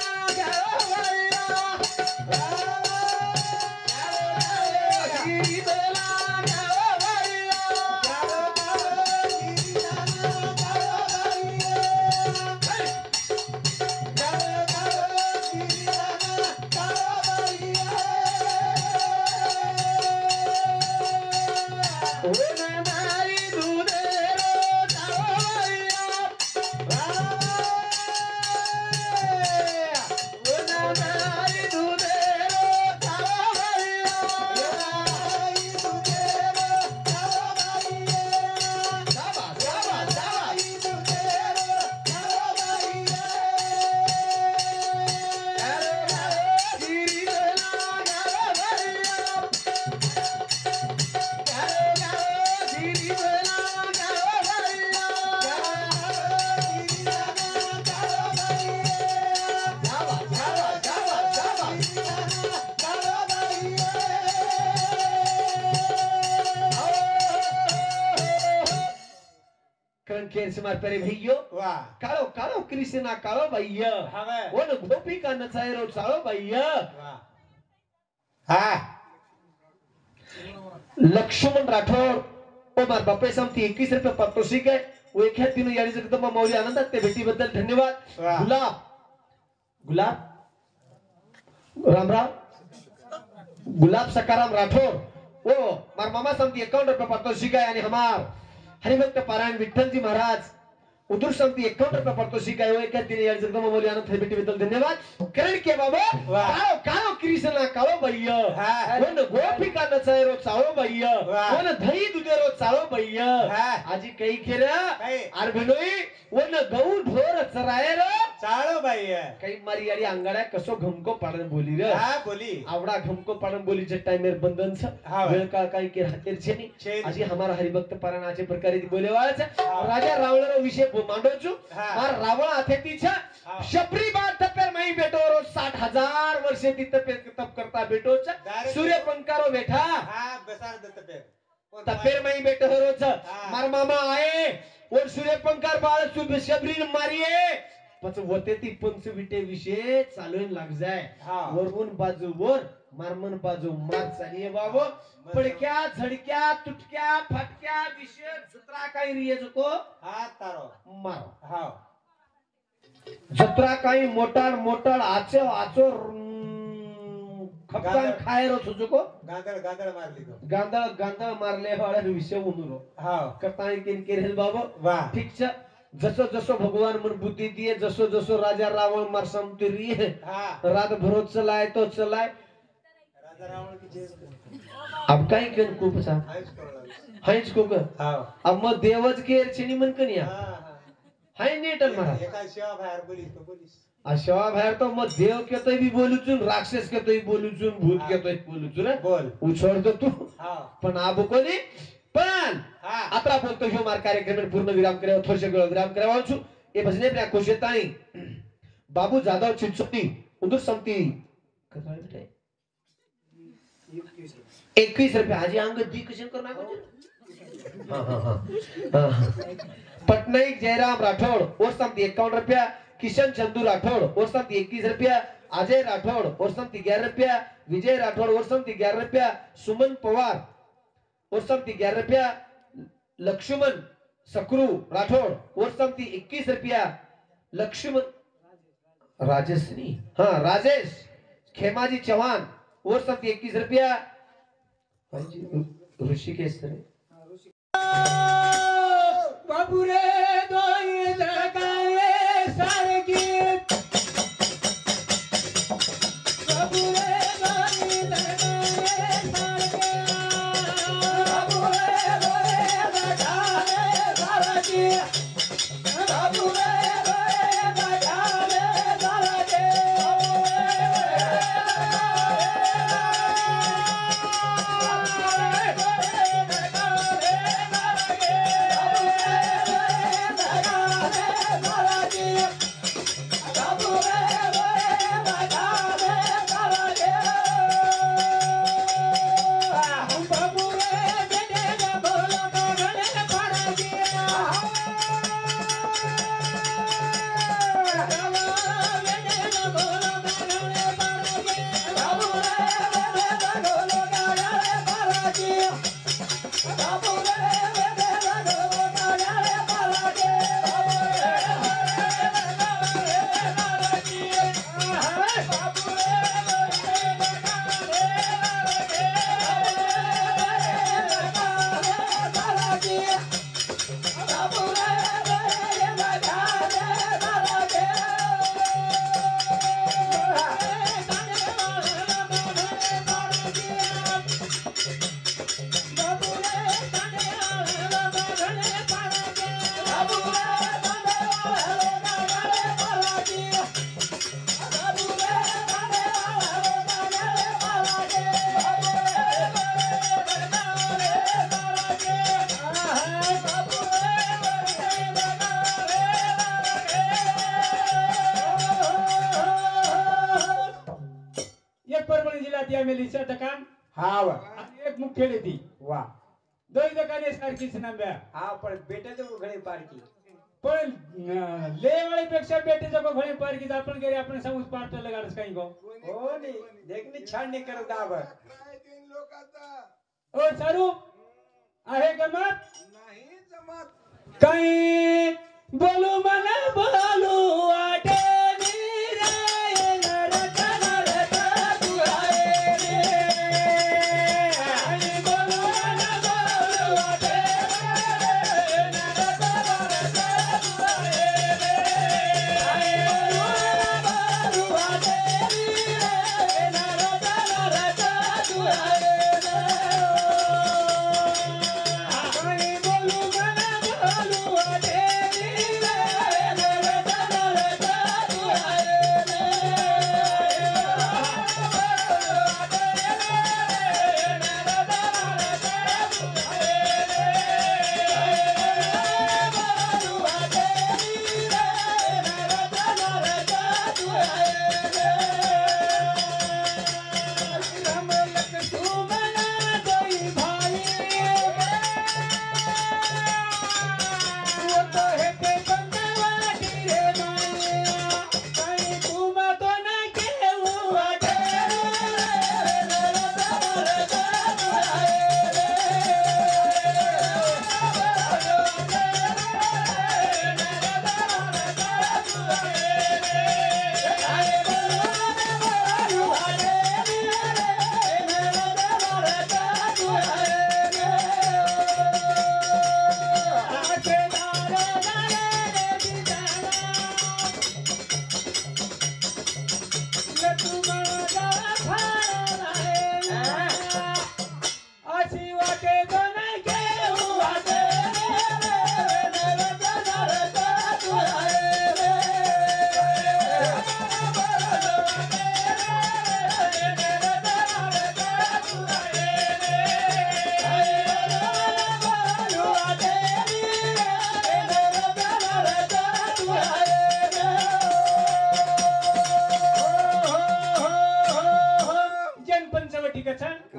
कंकेर समार परे भैयो वाह काळो काळो कृष्णा काळो भैया हवे वन गोपी का नचायरो चाळो भैया वाह हा लक्ष्मण राठोड ओ मार बापे समती 21 रुपये पारितोषिक आहे वो एक है तीनों यारी जगदंबा मौली आनंदात ते भेटीबद्दल धन्यवाद वाह. गुलाब गुलाब राम राम गुलाब सकाराम राठोड ओ मार मामा समती 51 रुपये पारितोषिक आहे आणि हमार हरिभक्त पारायण विठ्ठल जी महाराज उदूर समती 51 रुपये पारितोषिक आहे वो एक है तीनों यारी जगदंबा मौली आनंद ते भेटीबद्दल धन्यवाद करण के बाबा वाह. काळो काळो कृष्णा काळो भैया हा. वन गोपी का नचायरो चाळो भैया वाह. वन दही दुधेरो चाळो भैया हा. आजी काही खेरा काही. आरभिनोई वन गऊ ढोर चरायर चाळो बाई काही मारी यारी अंगाड्या कसो घमको पाडन बोली रे हा बोली आवडा घमको पाडन बोली जे टाइमेर बंधन छ हा. वेळ का काही के हातेर छेनी छेनी. आजी हमारा हरिभक्त पारायणाचे प्रकारे ती बोलेवाच हा. राजा रावळरो विषय मांडोचू हा. मार रावण आथेती छ हा. शबरी बात तपेर मई बेटो रोज 60,000 वर्षे ती तप करता बेटो छ Direct. सूर्य पंकारो बैठा हा बसार दत्त पेर तपेर मई बेटो रोज हा. मार मामा आए और सूर्य पंकार बाळ सुब शबरी मारिये पच होते ती पंच विटे विषय चालून लाग जाय हा. वरून बाजू वर मारमन बाजू मार चालिये बाबो पडक्या झडक्या तुटक्या फटक्या विषय जत्रा काही रिये जको हा तारो मारो हा जत्रा काही मोटाड मोटाड आचो आचो खपकान गांधळ. खायरो सुजुको गांधळ गांधळ मारली तो गांधळ गांधळ मारले वाला विषय उनुरो हा करताय केन केरेल बाबो वाह ठीक छ जसो जसो भगवान मन बुद्धि दिए जसो जसो राजा रावण मार समतरी हा रात भरोस चलाए तो चलाए राजा रावण की जय अब काही केन खूप सा आयुष करू हायच कोक हा अब मग देवच केर छेनी मन कनिया हा हाय नेटल मारा एका शिवा बाहेर बोलीस तो बोलीस अशा बाहेर तो मग देव केतोय बी बोलूचून राक्षस केतोय बोलूचून भूत केतोय बोलूचून बोल उछोड तू हा पण आबो कोणी पण हा आता बोलतो ह्यो मार कार्यक्रम पूर्ण विराम करावा थोडसे विराम करावा छु ए भजने प्रिया कोशेताई बाबू जाधव चिंचोली उदूर समती 21 रुपये आजी अंग दी कशन करना पटनायक जयराम राठौड़ और समती 51 रुपया किशन चंदू राठौड़ और समती 21 रुपया अजय राठौड़ और समती 11 रुपया विजय राठौड़ और समती 11 रुपया सुमन पवार और समती 11 रुपया लक्ष्मण सकरू राठौड़ और समती 21 रुपया लक्ष्मण राजश्री हाँ राजेश खेमाजी चौहान और समती 21 रुपया ऋषिकेश बाबू रे दोई जगाए सारगी बाबू रे दोई जगाए सारगी बाबू फॅमिलीच्या दकान हा वा आणि एक मुख्य ती वा दोन दकाने सारखीच नंब्या हा पण बेट्याचं घडी पारकी पण लेवाळीपेक्षा बेटीचं घोडे पारखीच आपण गेले आपण समज पार्ट लगाडच काही गो हो नी देखणी छान नाही करत दाबर काय तीन लोकांचा ओ सारू आहे गमत नाही जमत काही बोलू मला बोलू वाटे रे नरका नरका तू आहे रे काही बोलू मला बोलू वाटे नरका नरका तू आहे रे काही बोलू मला बोलू वाटे रे नरका नरका तू आहे काही बोलू मला बोलू वाटे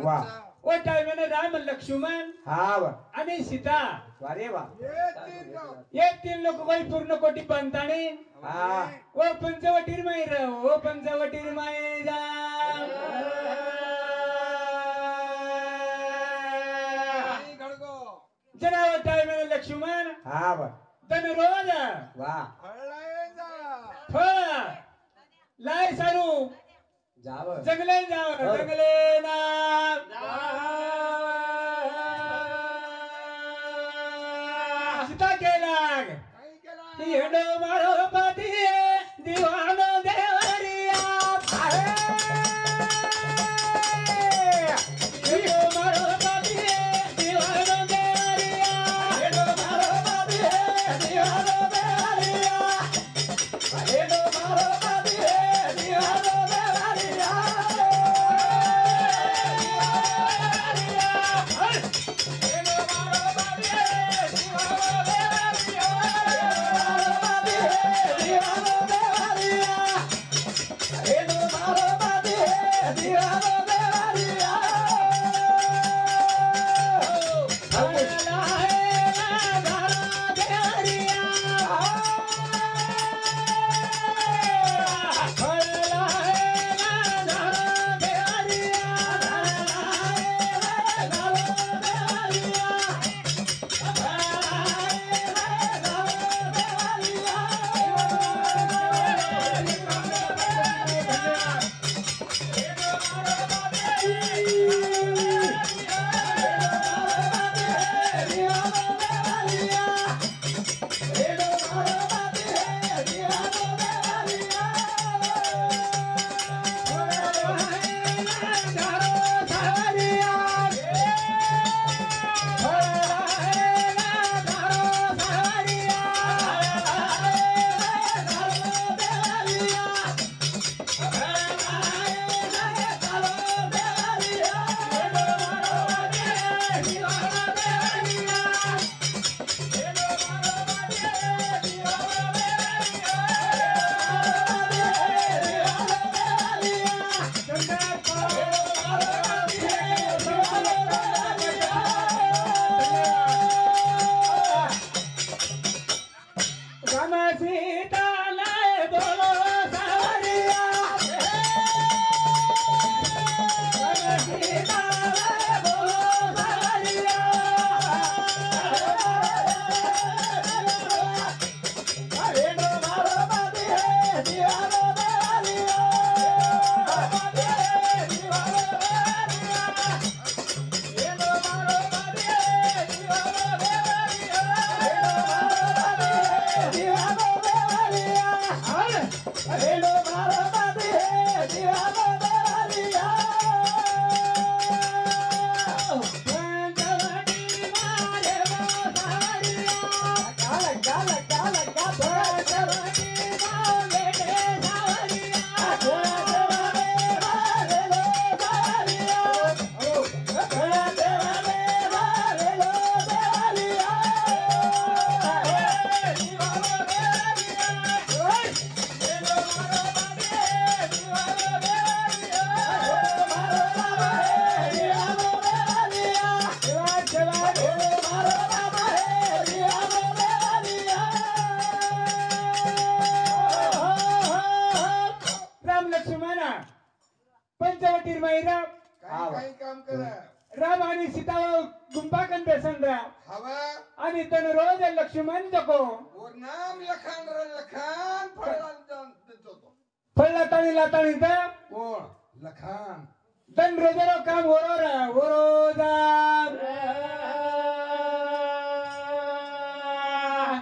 वा ओ टाइम राम लक्ष्मण हा वा आणि सीता वारे वा ये तीन लोक कोई पूर्ण कोटी बनताने हा ओ पंचवटीर मायर ओ पंचवटीर मायरा जनावर टाइम लक्ष्मण हा वा तन रोज वा फळ लाय सारू जाव जंगले जाव जंगले ना सीता केलाग हेडो मारो पती दीवानो देवरिया हेडो मारो पती दीवानो देवरिया हेडो मारो पती दीवानो देवरिया हेडो मारो पती दीवानो देवरिया हेडो मारो पती दीवानो देवरिया सीता लाए बोलो सावरिया सीता लाए बोलो सावरिया अरे नो मारो बाती है दीवानो बेलिया बाती है दीवानो बेलिया ये नो मारो बाती है दीवानो बेलिया ये नो मारो बाती है दीवानो बेलिया अरे नो मारो बाती है दीवानो बेलिया पंचवटी मारे वो सावरिया गाल गाल गाल गाल पंचवटी मारे के सावरिया पंचवटी मारे लो सावरिया पंचवटी मारे लो सावरिया दीवानो बेलिया ये लो मारो बाती है दीवानो बेलिया मारो बाबा है दीवानो बेलिया जवा जवा मारो बाबा है दीवानो बेलिया राम लक्ष्मण पंचवटी मायरा काही काही काम करा राम आणि सीता गुंपाकन बेसंद्रा हवा आणि तन रोज लक्ष्मण जको वर नाम लखान र लखान फळला देतो तो फळला ताणी लाताणी दा कोण लखान तन रोजरो काम ओरोजा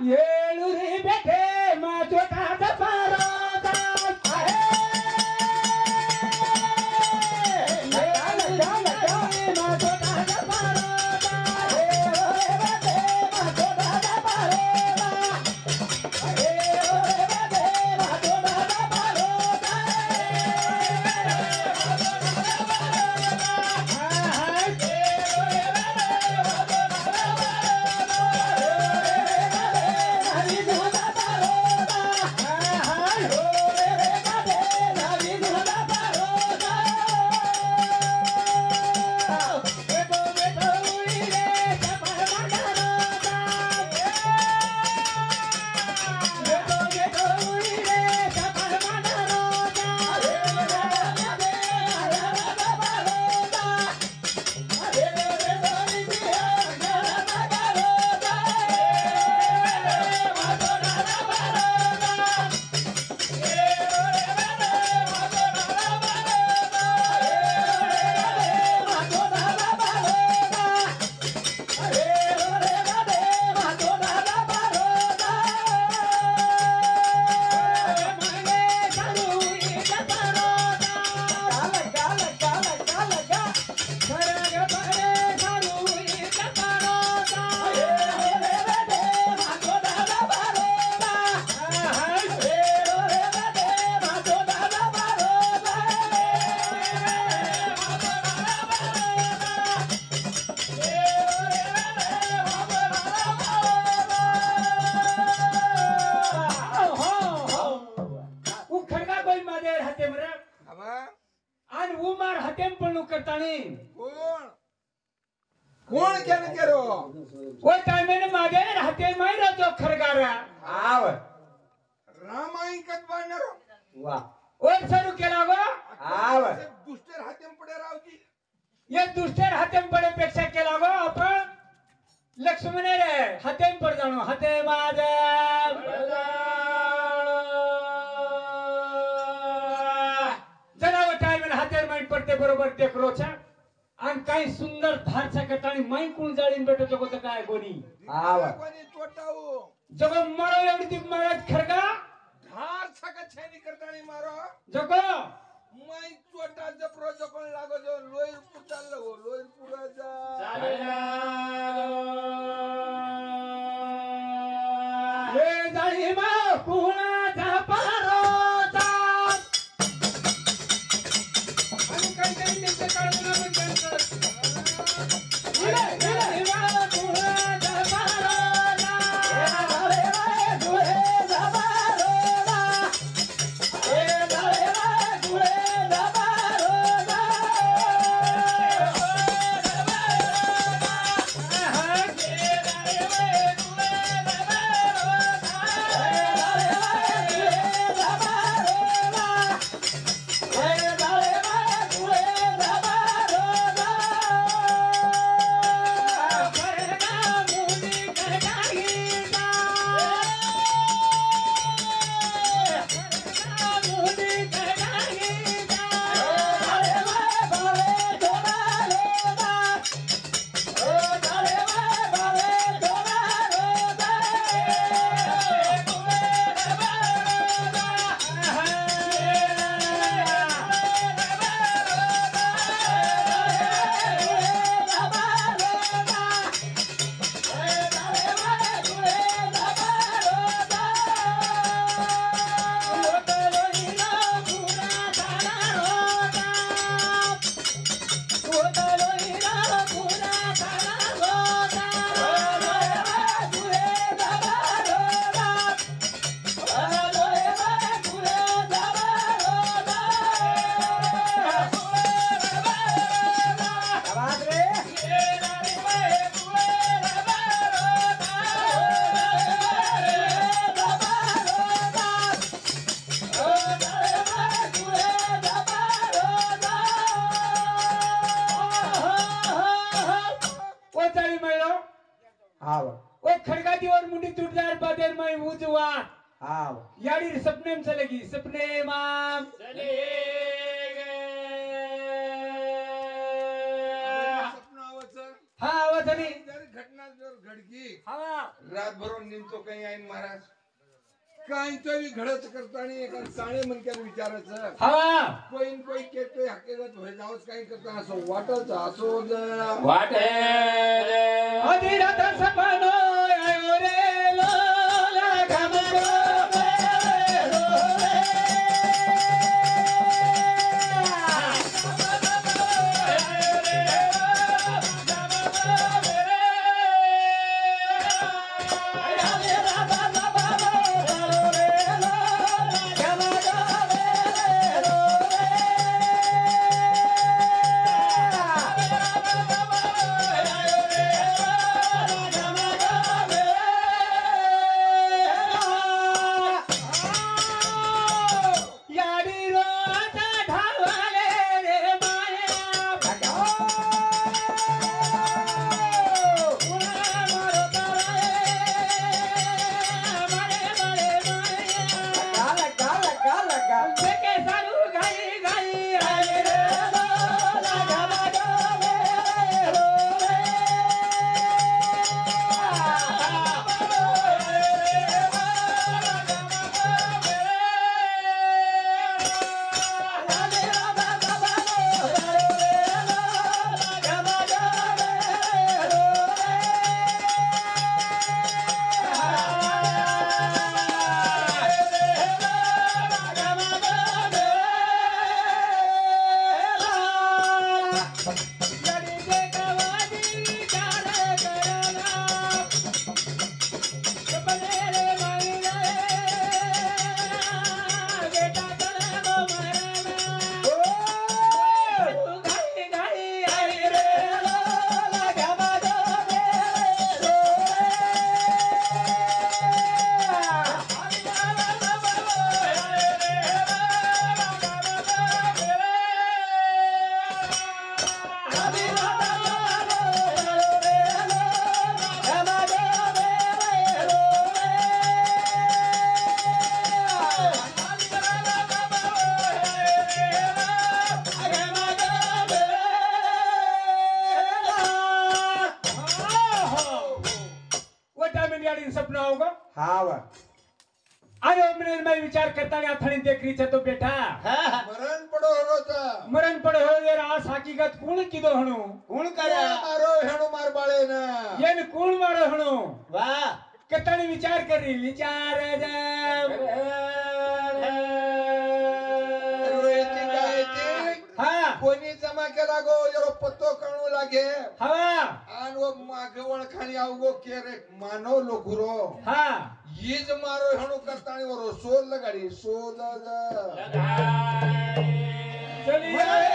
येळुरी बेठे मा छोटा दपारोजा आहे मा छोटा दपारोजा हे बेठे मा छोटा दपारोजा हे बेठे मा छोटा दपारोजा कोण केलं केरो वो टाइमेने मागे हाते मायरा जो खरगारा आव रामायण कत बांधणार वा वो सरू केला गो आव दुष्टर हातेम पडे रावजी ये दुष्टर हातेम पडे पेक्षा केला गो आपण लक्ष्मण रे हातेम पड जाणो हाते माझे जरा वो टाइमेने हाते माइंड पडते बरोबर टेकरोचा आणि काही सुंदर धारचा कटाणी माई कोण जाळीन भेटत जगो तर काय कोणी आव कोणी चोटाऊ जगो मरो एवढी ती महाराज खरगा धार छका छेनी करतानी मारो जगो माई चोटा जपरो जकोन लागो जो लोईर पुटाल लगो लोईर पुरा जा हे जाळी मा कुणाचा पारोचा आणि काही काही त्यांच्या काळाला पण त्यांचं जाळी मा कुणाचा पारोचा हे हाव याडी सपनेम चलेगी सपने माम स्वप्न आवाचं. हा वचनी जर घटना जर घडकी हा रातभर निमतो काही आहे महाराज काहीतरी घडत करताना एका चाणे मनक्याला विचारायचं हा कोईन कोई केतोय हकीकत होय जाऊच काही करता असं वाटत असो वाटे अधिरात सपनो आयो रे लोला घामरो सपना होगा हाव आयो मैंने मैं विचार करता गया थणी देख रही छे तो बेटा मरण पडो होता मरण पड़ हो रे रास हकीकत कौन कीधो हणो कोण करे मारो हेणो मार बाळे ना येन कौन मारो हणो वाह कतणी विचार करी विचार हा कोणी जमा केला गो जरो पत्तो कणू लागे हवा आन वो मागे वळखाणी आवगो केरे मानव लोकुरो हा यीज मारो हेणो करताणी वरो सोल लगाडी सोल चलिए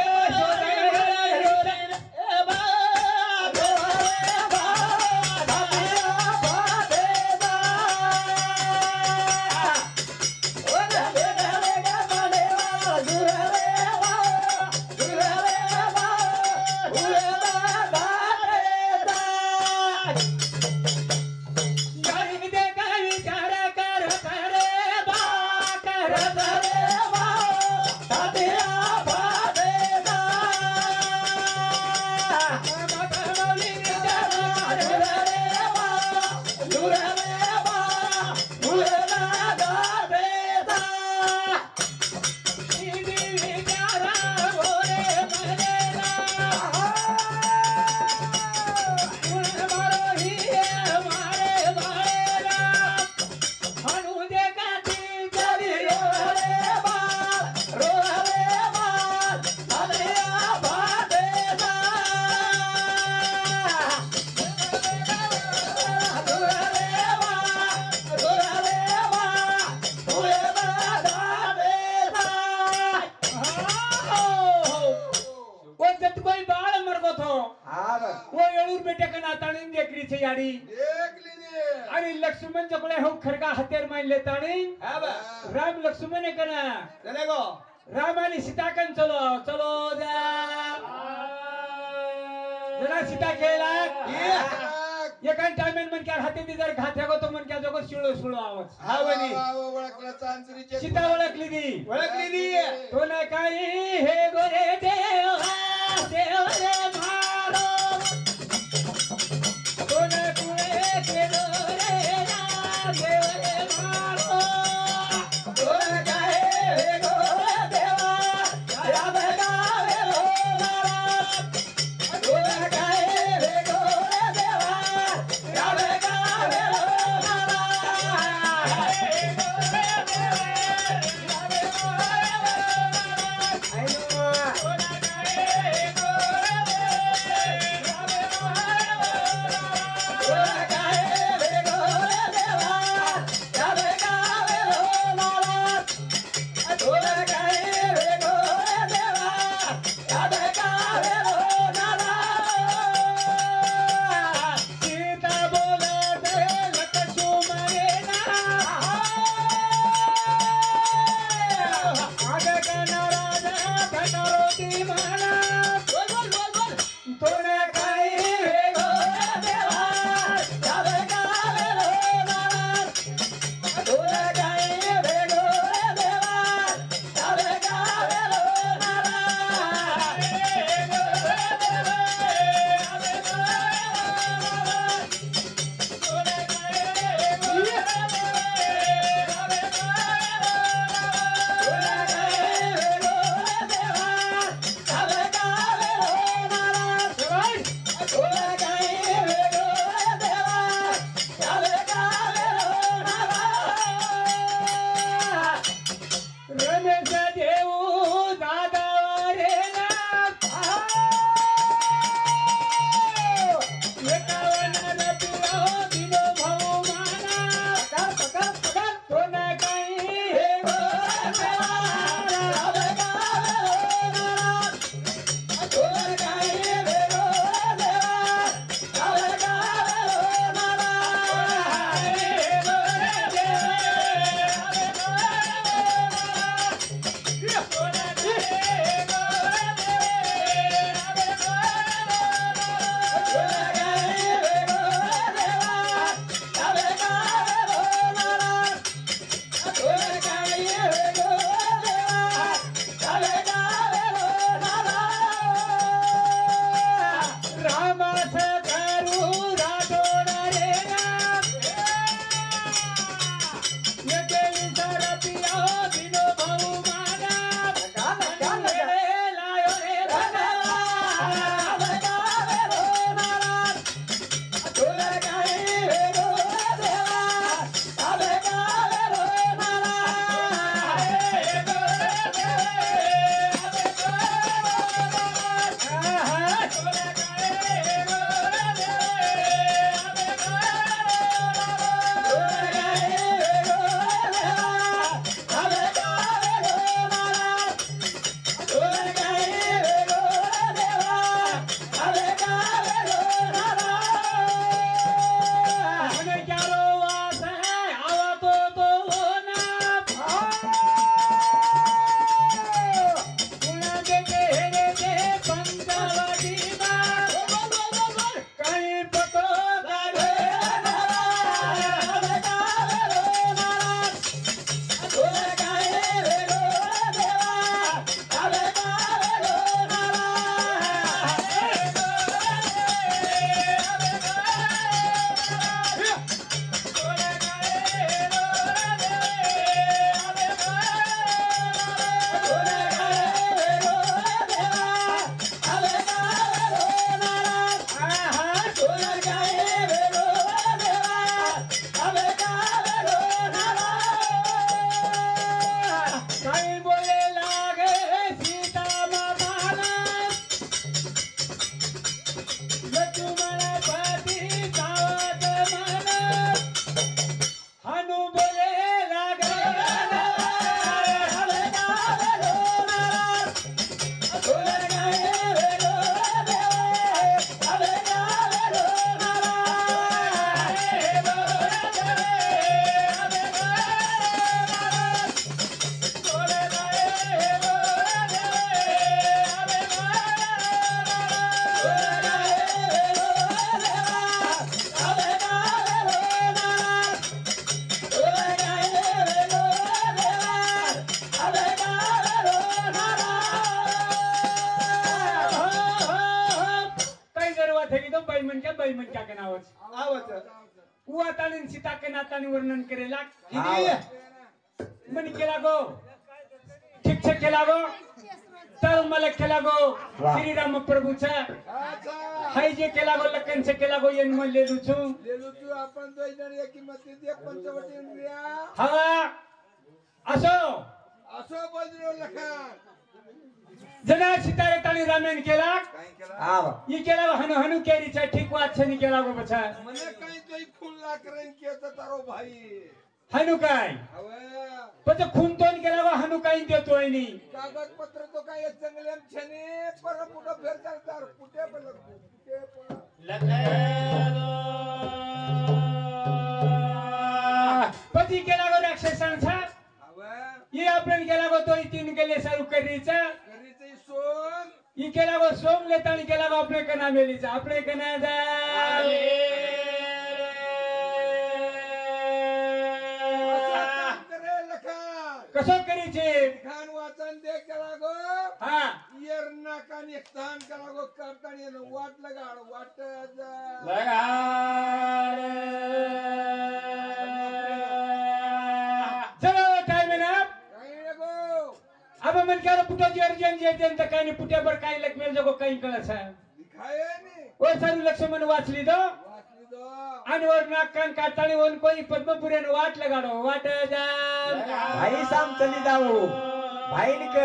याडी आणि लक्ष्मण जकडे हो खरगा हत्यार मान लेतानी राम लक्ष्मण ने कना चलेगो राम आणि सीता कन चलो चलो जा जरा सीता केला एका टायमेन मनक्यार हाती जर घात्या गो मनक्या जगो शिळो शिळो आवाज हा वनी ओळखला चांचरीचे सीता ओळखली दी ओळखली दी तो नाही काही हे गोरे देवा देव रे मारो तो नाही कुळे केलो रे ना देव रे मारो तो नाही काय हे गोरे देवा या बगावे लो मारा तो नाही काय हे गोरे देवा या बगावे लो मारा हे गोरे देवा या बगावे लो मारा सीता के नावच आवच उवातानी सीता के नातानी वर्णन करेला हिनी म्हणे केला गो ठीक छे केला गो तर मला केला गो श्रीराम प्रभूचा अच्छा हाय जे केला गो लखन से केला गो येन म्हणले लुचू लेलो तू आपण दोन जण एकी मते दे पंचवटी इंद्रिया हा असो असो बजरो लखन जना सीतारे ताणी रामायण केला काय केला आवा ये केला हनु हनु केरीचा ठीक वात छनी केला गो बचा મને કઈ તોય ખૂન લાકરેન કેતો તારો ભાઈ हनु काय હવે पण खून तोन केला गो हनु काही देतोय नी કાગળપત્ર તો કઈ જંગલેમ છે ને પર પુટો ફેર ચાલતાર પુટે પર પુટે पती केला गो राक्षसांचा હવે ये आपण केला गो तो तीन केले सारू करीचा કરી તે સોન ये केला गो सोम लेतानी केला गो आपले कना मेलीचा आपले कना जा કરે લખન कसो करीचे ખાન વાચન દે કેલા ગો हा ઈયર ના કાન એક સ્થાન કેલા ગો કરતાણી ને વાટ લગાડ વાટ जा चलो टाइम है ना કઈ ગો अब मन क्या पुटा जी अर्जन जे देन त काही पुट्या पर काही लक्ष्मी जगो काही कळस दिखाए ने ओ सारू लक्ष्मण वाचली दो वाचली दो आणि वर नाकान काटाणी वन कोई पद्मपुरेन वाट लगाडो वाट जा भाई साम चली जाओ भाई निक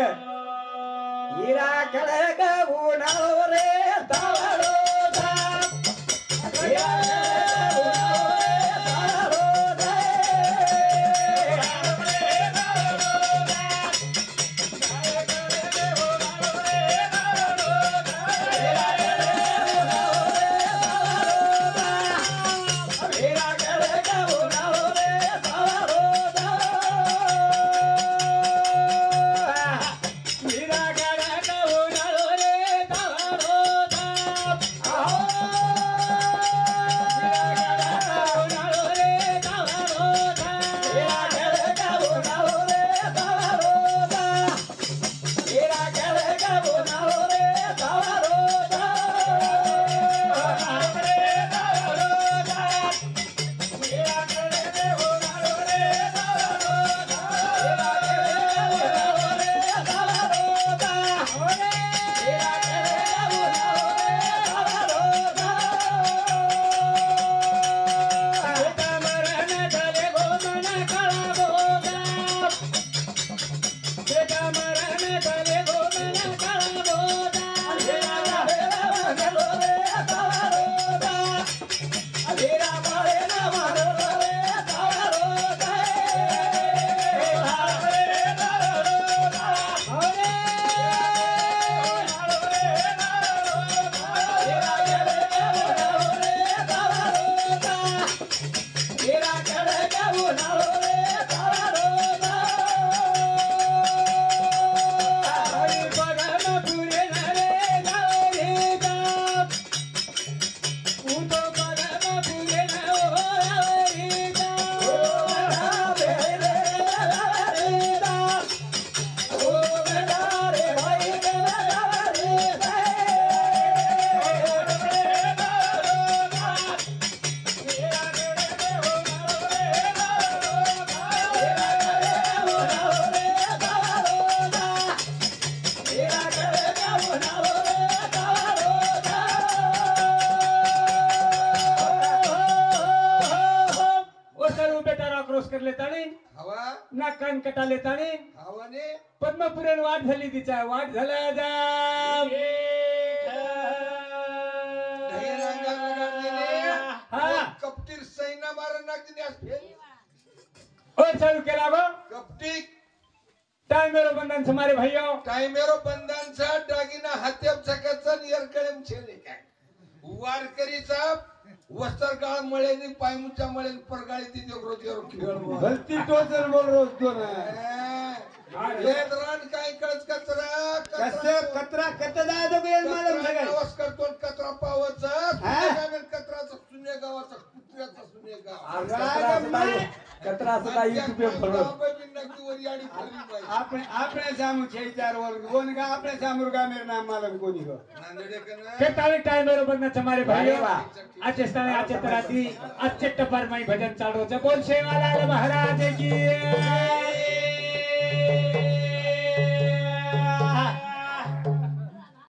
हीरा खड़ग उनालो रे तावड़ो धाम हीरा नाकान कटा लेतानी आवाने पद्मपुरेन वाट झाली तिच्या वाट झाला जाम ढैरांगा लगाडलेले हा कपटीर सैना मारन नागदिने आज फेल और चालू केला गो कपटी टाइम मेरो बंधन समारे भाइयों टाइमेरो बंधन सा दागिना हात्याप सकाचा नियरकळम छेले काय वारकरीचा वस्त्रकाळ मळेनी पायमुच्या मळेनी परगाळी ती जोगरोतीवर खेळ भलती टोचर बोल रोज तो ना लेदरान काय कळच कचरा कसं कचरा कत जायचं को येईल मालम सगळं प्रवास करतो कचरा पावाचा कचराचा शून्य गावाचा कुत्र्याचा शून्य गाव कचरा सुद्धा युट्यूब पे फॉलो नक्की वर याडी फरवी पाहिजे આપણે સામું છે ચાર વર્ષ કોણ કા આપણે સામું કા મેરે નામ માલમ કોની ગो नांदेडे कना કેટલાવી ટાઈમ બરોબર ના તમારે ભાઈઓ વાહ. આજે સ્થાને આજે તરાથી આજે ટપાર માં ભજન ચાલુ છે બોલ સેવાલાલ મહારાજ કી